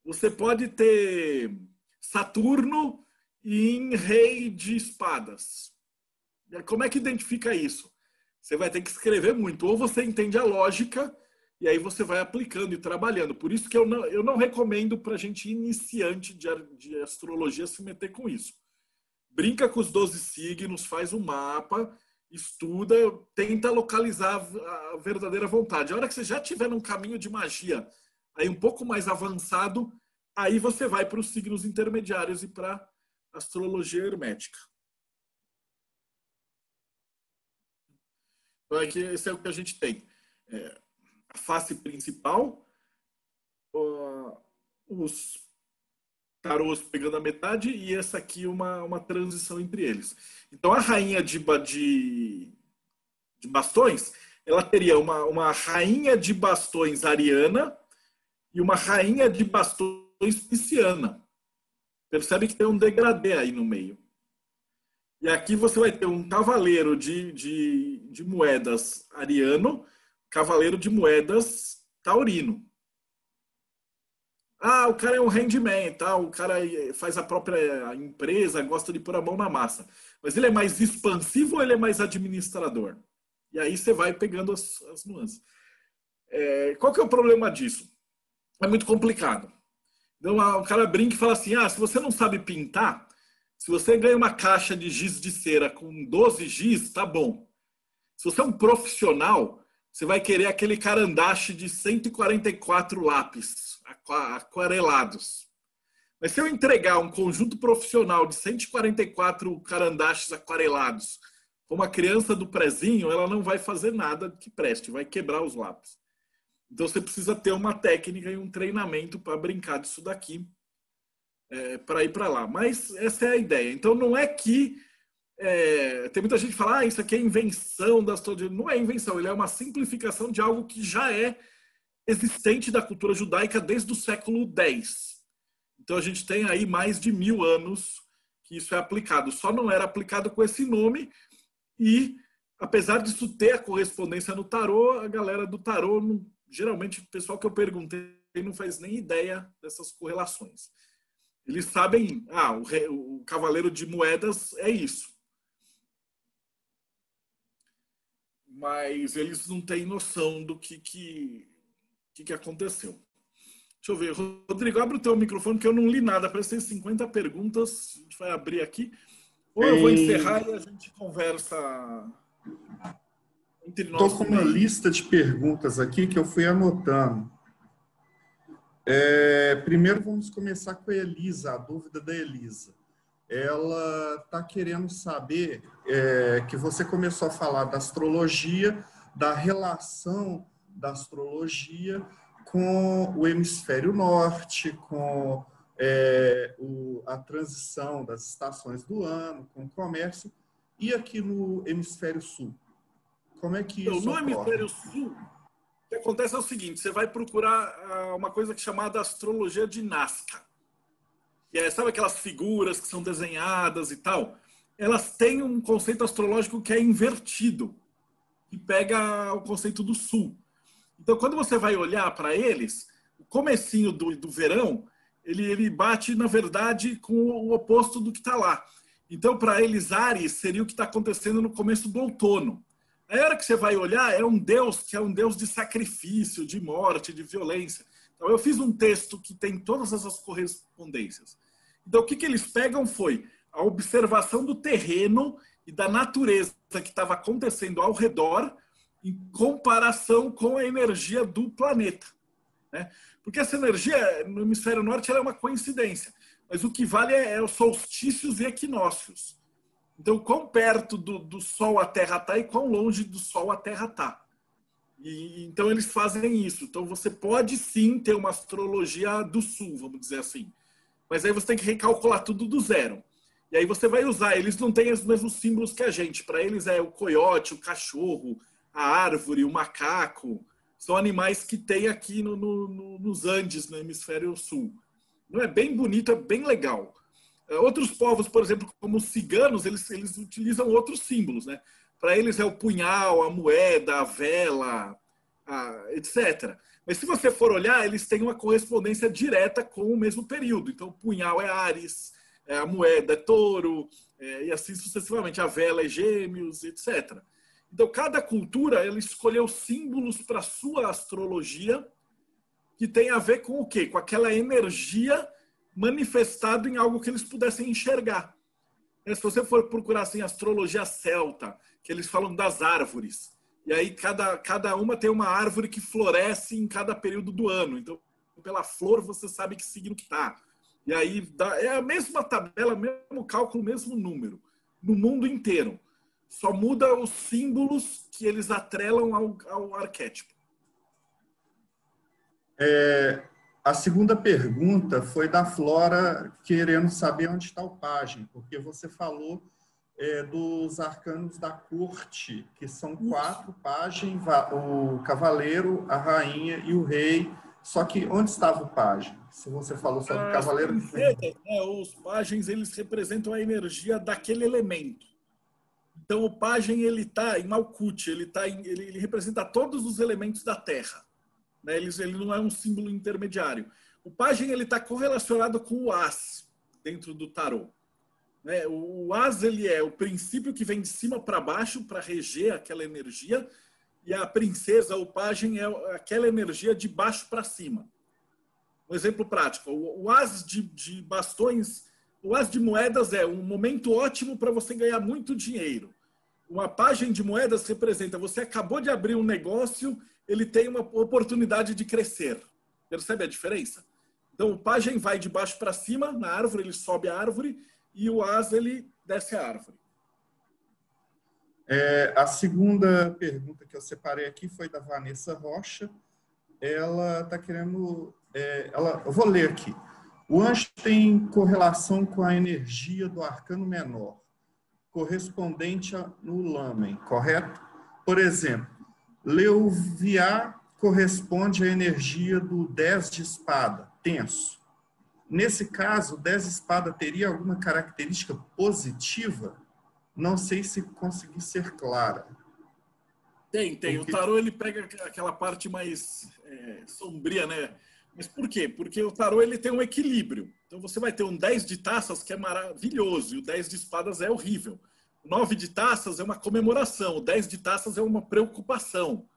Você pode ter Saturno em Rei de Espadas. Como é que identifica isso? Você vai ter que escrever muito. Ou você entende a lógica e aí você vai aplicando e trabalhando. Por isso que eu não recomendo para gente iniciante de astrologia se meter com isso. Brinca com os 12 signos, faz um mapa, estuda, tenta localizar a verdadeira vontade. A hora que você já estiver num caminho de magia aí um pouco mais avançado, aí você vai para os signos intermediários e para astrologia hermética. Então aqui esse é o que a gente tem. A face principal, os tarôs pegando a metade e essa aqui uma transição entre eles. Então a rainha de bastões, ela teria uma rainha de bastões ariana e uma rainha de bastões pisciana. Percebe que tem um degradê aí no meio. E aqui você vai ter um cavaleiro de moedas ariano, cavaleiro de moedas taurino. Ah, o cara é um handyman, tá? O cara faz a própria empresa, gosta de pôr a mão na massa. Mas ele é mais expansivo ou ele é mais administrador? E aí você vai pegando as nuances. Qual que é o problema disso? É muito complicado. Então o cara brinca e fala assim, se você não sabe pintar, se você ganha uma caixa de giz de cera com 12 giz, tá bom. Se você é um profissional, você vai querer aquele carandache de 144 lápis aquarelados. Mas se eu entregar um conjunto profissional de 144 carandaches aquarelados para uma criança do prezinho, ela não vai fazer nada que preste, vai quebrar os lápis. Então você precisa ter uma técnica e um treinamento para brincar disso daqui, para ir para lá. Mas essa é a ideia. Então não é que tem muita gente que fala, isso aqui é invenção da astrologia. Não é invenção, ele é uma simplificação de algo que já é existente da cultura judaica desde o século X. Então a gente tem aí mais de 1000 anos que isso é aplicado. Só não era aplicado com esse nome e, apesar disso ter a correspondência no tarô, a galera do tarô, geralmente o pessoal que eu perguntei não faz nem ideia dessas correlações. Eles sabem, o cavaleiro de moedas é isso. Mas eles não têm noção do que aconteceu. Deixa eu ver. Rodrigo, abre o teu microfone, que eu não li nada. Parece que tem 50 perguntas. A gente vai abrir aqui. Ou eu vou encerrar e a gente conversa entre nós. Estou com uma lista de perguntas aqui que eu fui anotando. Primeiro vamos começar com a Elisa, a dúvida da Elisa. Ela está querendo saber que você começou a falar da astrologia, da relação da astrologia com o hemisfério norte, com a transição das estações do ano, com o comércio, e aqui no hemisfério sul. Como é que isso ocorre? No hemisfério sul, o que acontece é o seguinte, você vai procurar uma coisa chamada astrologia de Nazca. Sabe aquelas figuras que são desenhadas e tal? Elas têm um conceito astrológico que é invertido, que pega o conceito do sul. Então, quando você vai olhar para eles, o comecinho do verão, ele bate, na verdade, com o oposto do que está lá. Então, para eles, Áries seria o que está acontecendo no começo do outono. A hora que você vai olhar, é um deus que é um deus de sacrifício, de morte, de violência. Então, eu fiz um texto que tem todas essas correspondências. Então, o que eles pegam foi a observação do terreno e da natureza que estava acontecendo ao redor em comparação com a energia do planeta. Né? Porque essa energia, no hemisfério norte, ela é uma coincidência. Mas o que vale é os solstícios e equinócios. Então, quão perto do Sol a Terra está e quão longe do Sol a Terra está. Então, eles fazem isso. Então, você pode, sim, ter uma astrologia do sul, vamos dizer assim. Mas aí você tem que recalcular tudo do zero. E aí você vai usar. Eles não têm os mesmos símbolos que a gente. Para eles é o coiote, o cachorro, a árvore, o macaco. São animais que tem aqui nos Andes, no hemisfério sul. Não é bem bonito, é bem legal. Outros povos, por exemplo, como os ciganos, eles utilizam outros símbolos. Né? Para eles é o punhal, a moeda, a vela, etc. Mas se você for olhar, eles têm uma correspondência direta com o mesmo período. Então, o punhal é Áries, a moeda é touro, e assim sucessivamente. A vela é gêmeos, etc. Então, cada cultura ela escolheu símbolos para a sua astrologia que tem a ver com o quê? Com aquela energia manifestada em algo que eles pudessem enxergar. Se você for procurar assim, astrologia celta, que eles falam das árvores, e aí cada uma tem uma árvore que floresce em cada período do ano. Então, pela flor, você sabe que signo que está. E aí é a mesma tabela, mesmo cálculo, mesmo número, no mundo inteiro. Só muda os símbolos que eles atrelam ao arquétipo. A segunda pergunta foi da Flora, querendo saber onde está o pajem, porque você falou dos arcanos da corte, que são 4, pajem, o cavaleiro, a rainha e o rei. Só que onde estava o pajem? Se você falou sobre o cavaleiro... Os pajens, eles representam a energia daquele elemento. Então, o pajem, ele está em Malkuth, ele representa todos os elementos da Terra. Né? Ele não é um símbolo intermediário. O pajem, ele está correlacionado com o as, dentro do tarô. Né? O as, ele é o princípio que vem de cima para baixo para reger aquela energia, e a princesa, o pajem, é aquela energia de baixo para cima. Um exemplo prático, o as de bastões, o as de moedas é um momento ótimo para você ganhar muito dinheiro. Uma pajem de moedas representa, você acabou de abrir um negócio, ele tem uma oportunidade de crescer. Percebe a diferença? Então, o pajem vai de baixo para cima, na árvore, ele sobe a árvore, e o as, ele desce a árvore. A segunda pergunta que eu separei aqui foi da Vanessa Rocha. Ela está querendo... eu vou ler aqui. O anjo tem correlação com a energia do arcano menor, correspondente no lamen, correto? Por exemplo, Leuviá corresponde à energia do 10 de espada, tenso. Nesse caso, o 10 de espada teria alguma característica positiva? Não sei se consegui ser clara. Tem. O tarô, ele pega aquela parte mais sombria, né? Mas por quê? Porque o tarô ele tem um equilíbrio. Então você vai ter um 10 de taças que é maravilhoso e o 10 de espadas é horrível. O 9 de taças é uma comemoração, o 10 de taças é uma preocupação.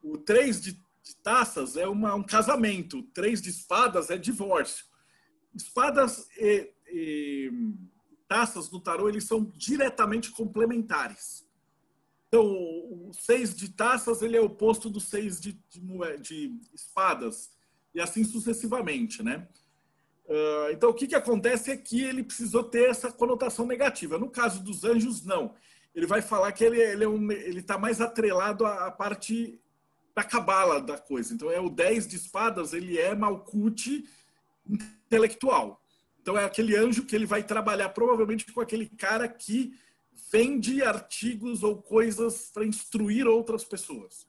O 3 de taças é um casamento, o 3 de espadas é divórcio. Espadas e taças no tarô eles são diretamente complementares. Então, o 6 de taças ele é o oposto do 6 de espadas, e assim sucessivamente, né? Então, o que acontece é que ele precisou ter essa conotação negativa. No caso dos anjos, não. Ele vai falar que ele está mais atrelado à parte da cabala da coisa. Então, o 10 de espadas, ele é Malkuth intelectual. Então, é aquele anjo que ele vai trabalhar provavelmente com aquele cara que vende artigos ou coisas para instruir outras pessoas.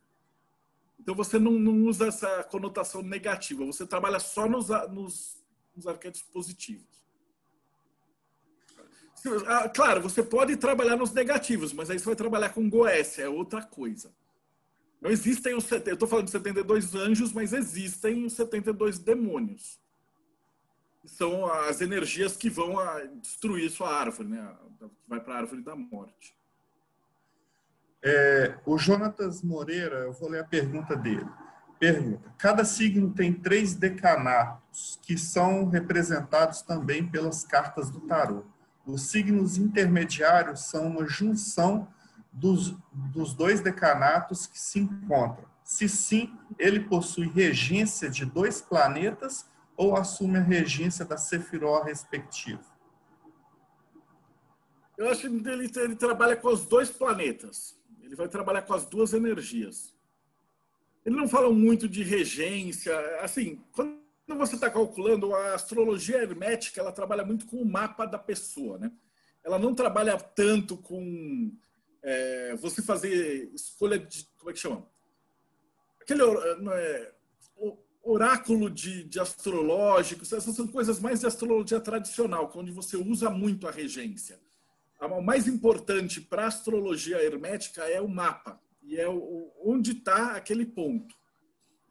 Então você não usa essa conotação negativa, você trabalha só nos arquétipos positivos. Claro, você pode trabalhar nos negativos, mas aí você vai trabalhar com Goécia, é outra coisa. Não existem os... Eu estou falando de 72 anjos, mas existem os 72 demônios. São as energias que vão destruir sua árvore, né? Vai para a árvore da morte. O Jonatas Moreira, eu vou ler a pergunta dele. Pergunta: cada signo tem 3 decanatos, que são representados também pelas cartas do tarô. Os signos intermediários são uma junção dos 2 decanatos que se encontram. Se sim, ele possui regência de 2 planetas ou assume a regência da Sefiró respectiva? Eu acho que ele trabalha com os 2 planetas. Ele vai trabalhar com as 2 energias. Ele não fala muito de regência. Assim, quando você está calculando, a astrologia hermética, ela trabalha muito com o mapa da pessoa, né? Ela não trabalha tanto com você fazer escolha de... Como é que chama? Aquele... oráculo de astrológicos, essas são coisas mais de astrologia tradicional, onde você usa muito a regência. O mais importante para a astrologia hermética é o mapa, e é onde está aquele ponto.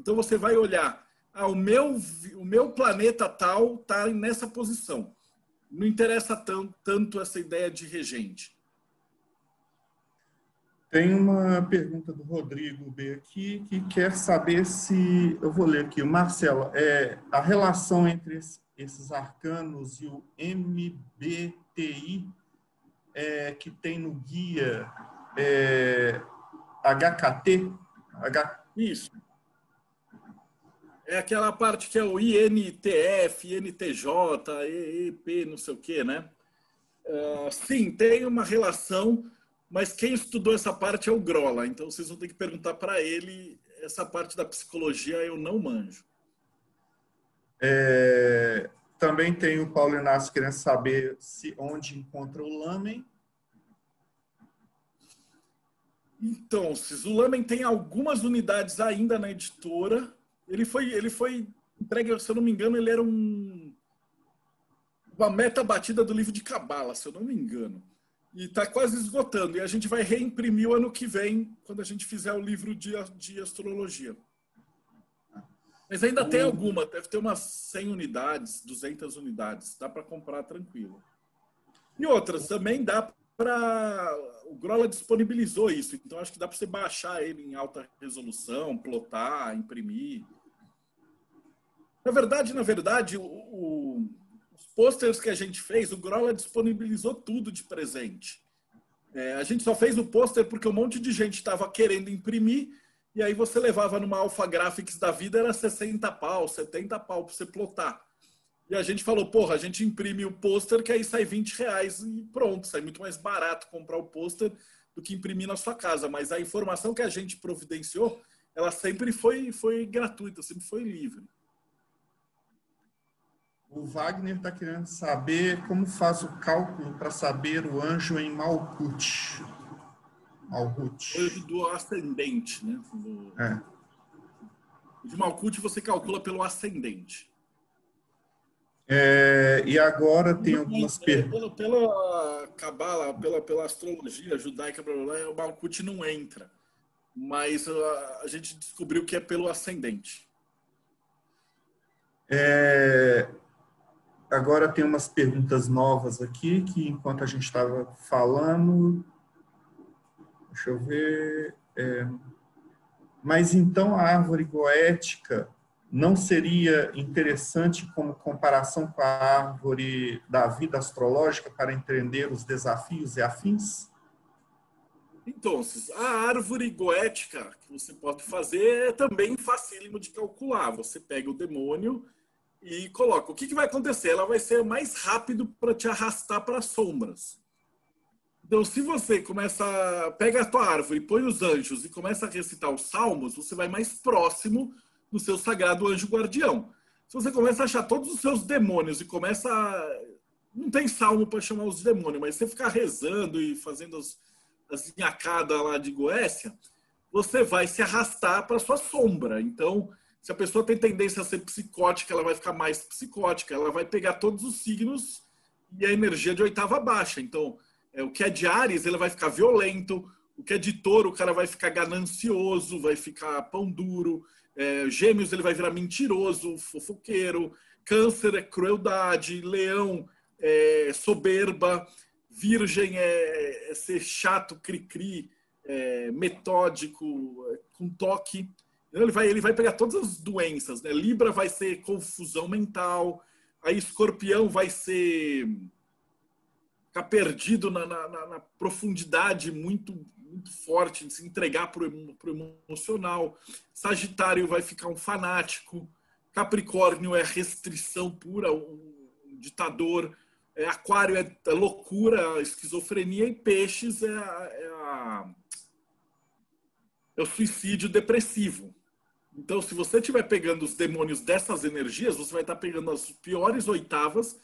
Então você vai olhar, o meu planeta tal está nessa posição. Não interessa tanto essa ideia de regente. Tem uma pergunta do Rodrigo B aqui, que quer saber se... Eu vou ler aqui. Marcelo, a relação entre esses arcanos e o MBTI que tem no guia HKT? Isso. É aquela parte que é o INTF, INTJ, EEP, não sei o quê, né? Sim, tem uma relação... Mas quem estudou essa parte é o Grola, então vocês vão ter que perguntar para ele. Essa parte da psicologia eu não manjo. Também tem o Paulo Inácio querendo saber onde encontra o Lamen. Então, o Lamen tem algumas unidades ainda na editora. Ele foi entregue, se eu não me engano, ele era uma meta batida do livro de Cabala, se eu não me engano. E está quase esgotando. E a gente vai reimprimir o ano que vem, quando a gente fizer o livro de astrologia. Mas ainda tem alguma, deve ter umas 100 unidades, 200 unidades. Dá para comprar tranquilo. E outras, também dá para... O Grola disponibilizou isso, então acho que dá para você baixar ele em alta resolução, plotar, imprimir. Na verdade, os posters que a gente fez, o Grola disponibilizou tudo de presente. A gente só fez o pôster porque um monte de gente estava querendo imprimir, e aí você levava numa Alpha Graphics da vida, era 60 pau, 70 pau para você plotar. E a gente falou, porra, a gente imprime o pôster que aí sai R$20 e pronto, sai muito mais barato comprar o pôster do que imprimir na sua casa. Mas a informação que a gente providenciou, ela sempre foi gratuita, sempre foi livre. O Wagner está querendo saber como faz o cálculo para saber o anjo em Malkuth. Anjo do ascendente, né? De Malkuth você calcula pelo ascendente. E agora tem algumas perguntas. Pela Cabala, pela astrologia judaica, o Malkuth não entra. Mas a gente descobriu que é pelo ascendente. Agora tem umas perguntas novas aqui, que enquanto a gente estava falando, deixa eu ver. Mas então a árvore goética não seria interessante como comparação com a árvore da vida astrológica para entender os desafios e afins? Então, a árvore goética que você pode fazer é também facílimo de calcular. Você pega o demônio e coloca. O que vai acontecer? Ela vai ser mais rápido para te arrastar para as sombras. Então, se você pega a tua árvore, põe os anjos e começa a recitar os salmos, você vai mais próximo do seu sagrado anjo guardião. Se você começa a achar todos os seus demônios e começa a... Não tem salmo para chamar os demônios, mas você ficar rezando e fazendo as nhacadas lá de Goécia, você vai se arrastar para sua sombra. Então, se a pessoa tem tendência a ser psicótica, ela vai ficar mais psicótica. Ela vai pegar todos os signos e a energia de oitava baixa. Então, o que é de Áries, ele vai ficar violento. O que é de Touro, o cara vai ficar ganancioso, vai ficar pão duro. Gêmeos, ele vai virar mentiroso, fofoqueiro. Câncer é crueldade. Leão é soberba. Virgem é ser chato, cri-cri, metódico, com toque. Ele vai pegar todas as doenças, né? Libra vai ser confusão mental. Aí Escorpião vai ficar perdido na profundidade muito, muito forte, de se entregar para o emocional. Sagitário vai ficar um fanático. Capricórnio é restrição pura, um ditador. Aquário é loucura, esquizofrenia, e Peixes é o suicídio depressivo. Então, se você estiver pegando os demônios dessas energias, você vai estar pegando as piores oitavas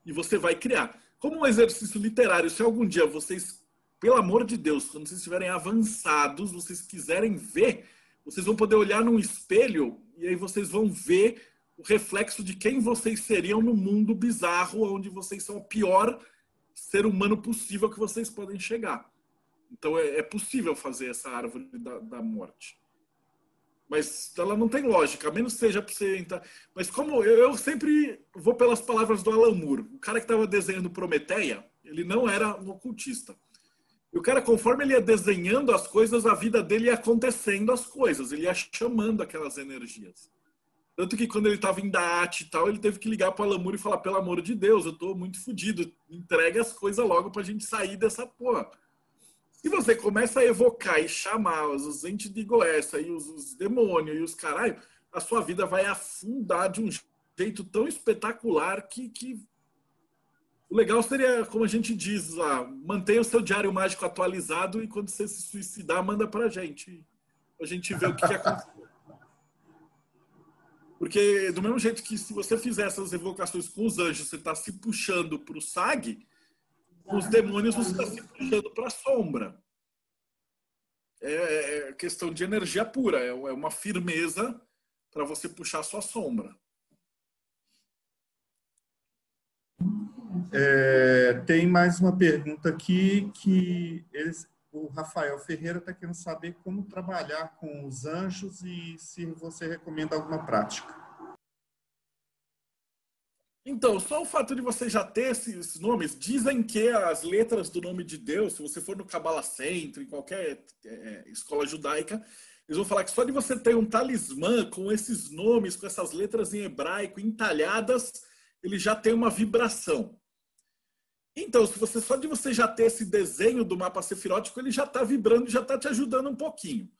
e você vai criar. Como um exercício literário, se algum dia vocês, pelo amor de Deus, quando vocês estiverem avançados, vocês quiserem ver, vocês vão poder olhar num espelho e aí vocês vão ver o reflexo de quem vocês seriam no mundo bizarro, onde vocês são o pior ser humano possível que vocês podem chegar. Então é possível fazer essa árvore da morte. Mas ela não tem lógica, a menos seja para você entrar. Mas como eu sempre vou pelas palavras do Alan Moore, o cara que estava desenhando Prometeia, ele não era um ocultista. E o cara, conforme ele ia desenhando as coisas, a vida dele ia acontecendo as coisas, ele ia chamando aquelas energias. Tanto que quando ele estava em Daat e tal, ele teve que ligar para o Alan Moore e falar, pelo amor de Deus, eu estou muito fodido, entregue as coisas logo para a gente sair dessa porra. Se você começa a evocar e chamar os entes de Goécia e os demônios e os caralho, a sua vida vai afundar de um jeito tão espetacular que o legal seria, como a gente diz lá, mantenha o seu diário mágico atualizado e quando você se suicidar, manda pra gente. A gente vê o que aconteceu. Porque do mesmo jeito que se você fizer essas evocações com os anjos, você está se puxando para o SAG, com os demônios você está se puxando para a sombra. É questão de energia pura, é uma firmeza para você puxar a sua sombra. Tem mais uma pergunta aqui que o Rafael Ferreira está querendo saber como trabalhar com os anjos e se você recomenda alguma prática. Então, só o fato de você já ter esses nomes, dizem que as letras do nome de Deus, se você for no Kabbalah Center, em qualquer escola judaica, eles vão falar que só de você ter um talismã com esses nomes, com essas letras em hebraico entalhadas, ele já tem uma vibração. Então, só de você já ter esse desenho do mapa sefirótico, ele já está vibrando e já está te ajudando um pouquinho.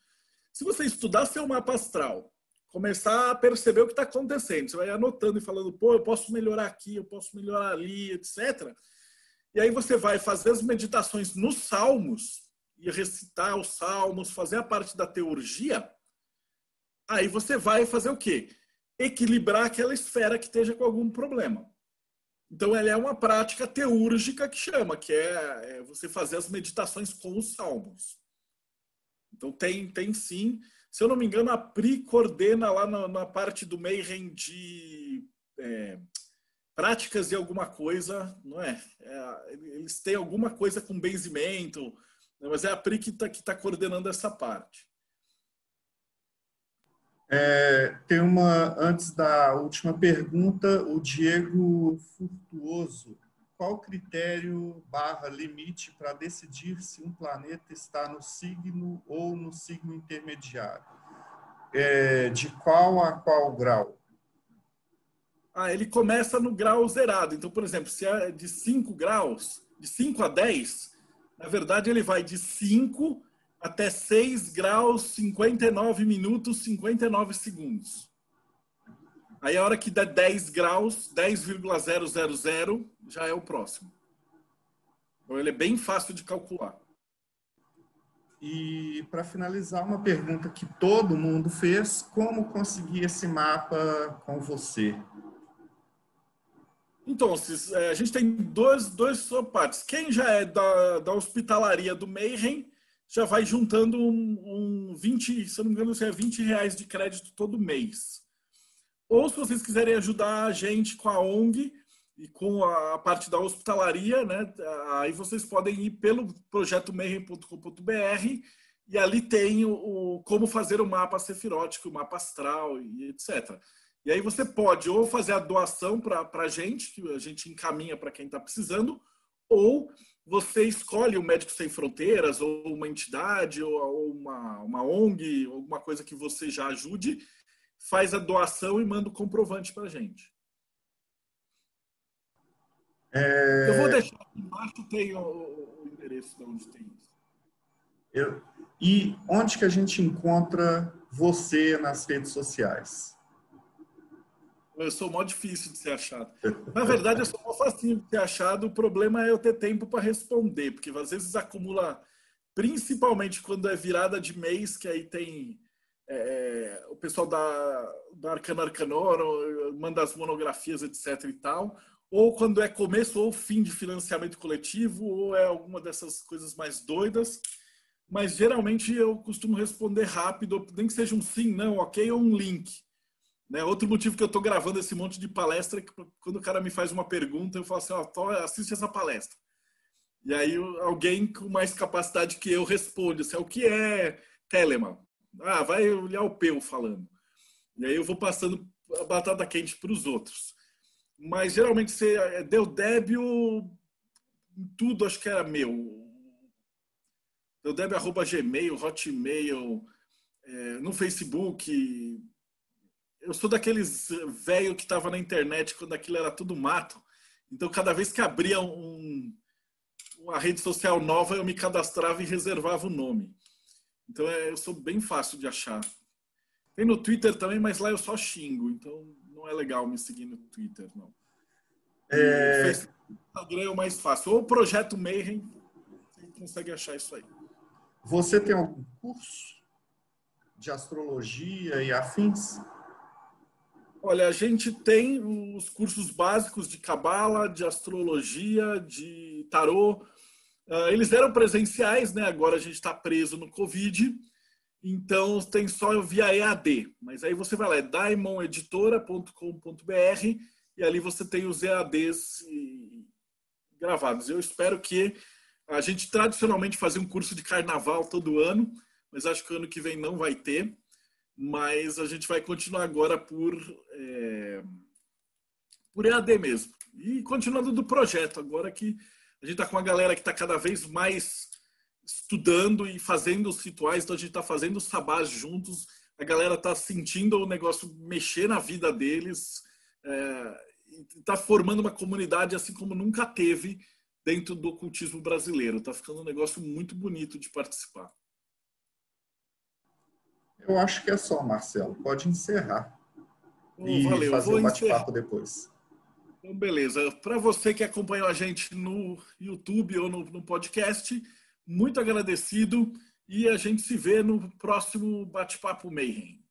Se você estudar seu mapa astral, começar a perceber o que está acontecendo, você vai anotando e falando, pô, eu posso melhorar aqui, eu posso melhorar ali, etc. E aí você vai fazer as meditações nos salmos, e recitar os salmos, fazer a parte da teurgia, aí você vai fazer o quê? Equilibrar aquela esfera que esteja com algum problema. Então, ela é uma prática teúrgica que chama, que é você fazer as meditações com os salmos. Então, tem sim. Se eu não me engano, a Pri coordena lá na parte do Mayhem de práticas de alguma coisa, não é? Eles têm alguma coisa com benzimento, mas é a Pri que tá coordenando essa parte. Tem uma, antes da última pergunta, o Diego Furtuoso. Qual critério / limite para decidir se um planeta está no signo ou no signo intermediário? De qual a qual grau? Ele começa no grau zerado. Então, por exemplo, se é de 5 graus, de 5 a 10, na verdade ele vai de 5 até 6 graus, 59 minutos, 59 segundos. Aí a hora que der 10 graus, 10,000, já é o próximo. Então ele é bem fácil de calcular. E para finalizar, uma pergunta que todo mundo fez: como conseguir esse mapa com você? Então, a gente tem dois partes. Quem já é da hospitalaria do Mayhem já vai juntando 20, se eu não me engano, é R$20 de crédito todo mês. Ou se vocês quiserem ajudar a gente com a ONG e com a parte da hospitalaria, né, aí vocês podem ir pelo projetomayhem.com.br e ali tem como fazer o mapa sefirótico, o mapa astral e etc. E aí você pode ou fazer a doação para a gente, que a gente encaminha para quem está precisando, ou você escolhe o Médicos Sem Fronteiras, ou uma entidade, ou uma ONG, alguma coisa que você já ajude, faz a doação e manda o comprovante para a gente. Eu vou deixar aqui embaixo, tem o endereço de onde tem isso. E onde que a gente encontra você nas redes sociais? Eu sou mó difícil de ser achado. Na verdade, eu sou mó facinho de ser achado. O problema é eu ter tempo para responder, porque às vezes acumula, principalmente quando é virada de mês, que aí tem o pessoal da Arcano Arcanoro manda as monografias, etc. e tal. Ou quando é começo ou fim de financiamento coletivo, ou é alguma dessas coisas mais doidas. Mas geralmente eu costumo responder rápido, nem que seja um sim, não, ok, ou um link. Né? Outro motivo que eu estou gravando esse monte de palestra é que quando o cara me faz uma pergunta, eu falo assim, assiste essa palestra. E aí alguém com mais capacidade que eu responde, assim, o que é Telemann? Vai olhar o Peu falando. E aí eu vou passando a batata quente para os outros. Mas geralmente você deu débio, tudo acho que era meu. Deu débio @gmail, Hotmail, no Facebook. Eu sou daqueles velho que estava na internet quando aquilo era tudo mato. Então, cada vez que abria uma rede social nova, eu me cadastrava e reservava o nome. Então, eu sou bem fácil de achar. Tem no Twitter também, mas lá eu só xingo. Então, não é legal me seguir no Twitter, não. O Facebook, Instagram é o mais fácil. Ou o Projeto Mayhem, você consegue achar isso aí. Você tem algum curso de astrologia e afins? Olha, a gente tem os cursos básicos de cabala, de astrologia, de tarô. Eles eram presenciais, né? Agora a gente está preso no Covid, então tem só via EAD. Mas aí você vai lá, é daimoneditora.com.br e ali você tem os EADs gravados. Eu espero que a gente tradicionalmente fazia um curso de carnaval todo ano, mas acho que o ano que vem não vai ter. Mas a gente vai continuar agora por EAD mesmo. E continuando do projeto, agora que a gente está com uma galera que está cada vez mais estudando e fazendo os rituais, então a gente está fazendo os sabás juntos, a galera está sentindo o negócio mexer na vida deles, está formando uma comunidade assim como nunca teve dentro do ocultismo brasileiro. Está ficando um negócio muito bonito de participar. Eu acho que é só, Marcelo. Pode encerrar. Valeu. Fazer o bate-papo depois. Então, beleza. Para você que acompanhou a gente no YouTube ou no podcast, muito agradecido e a gente se vê no próximo Bate-Papo Mayhem.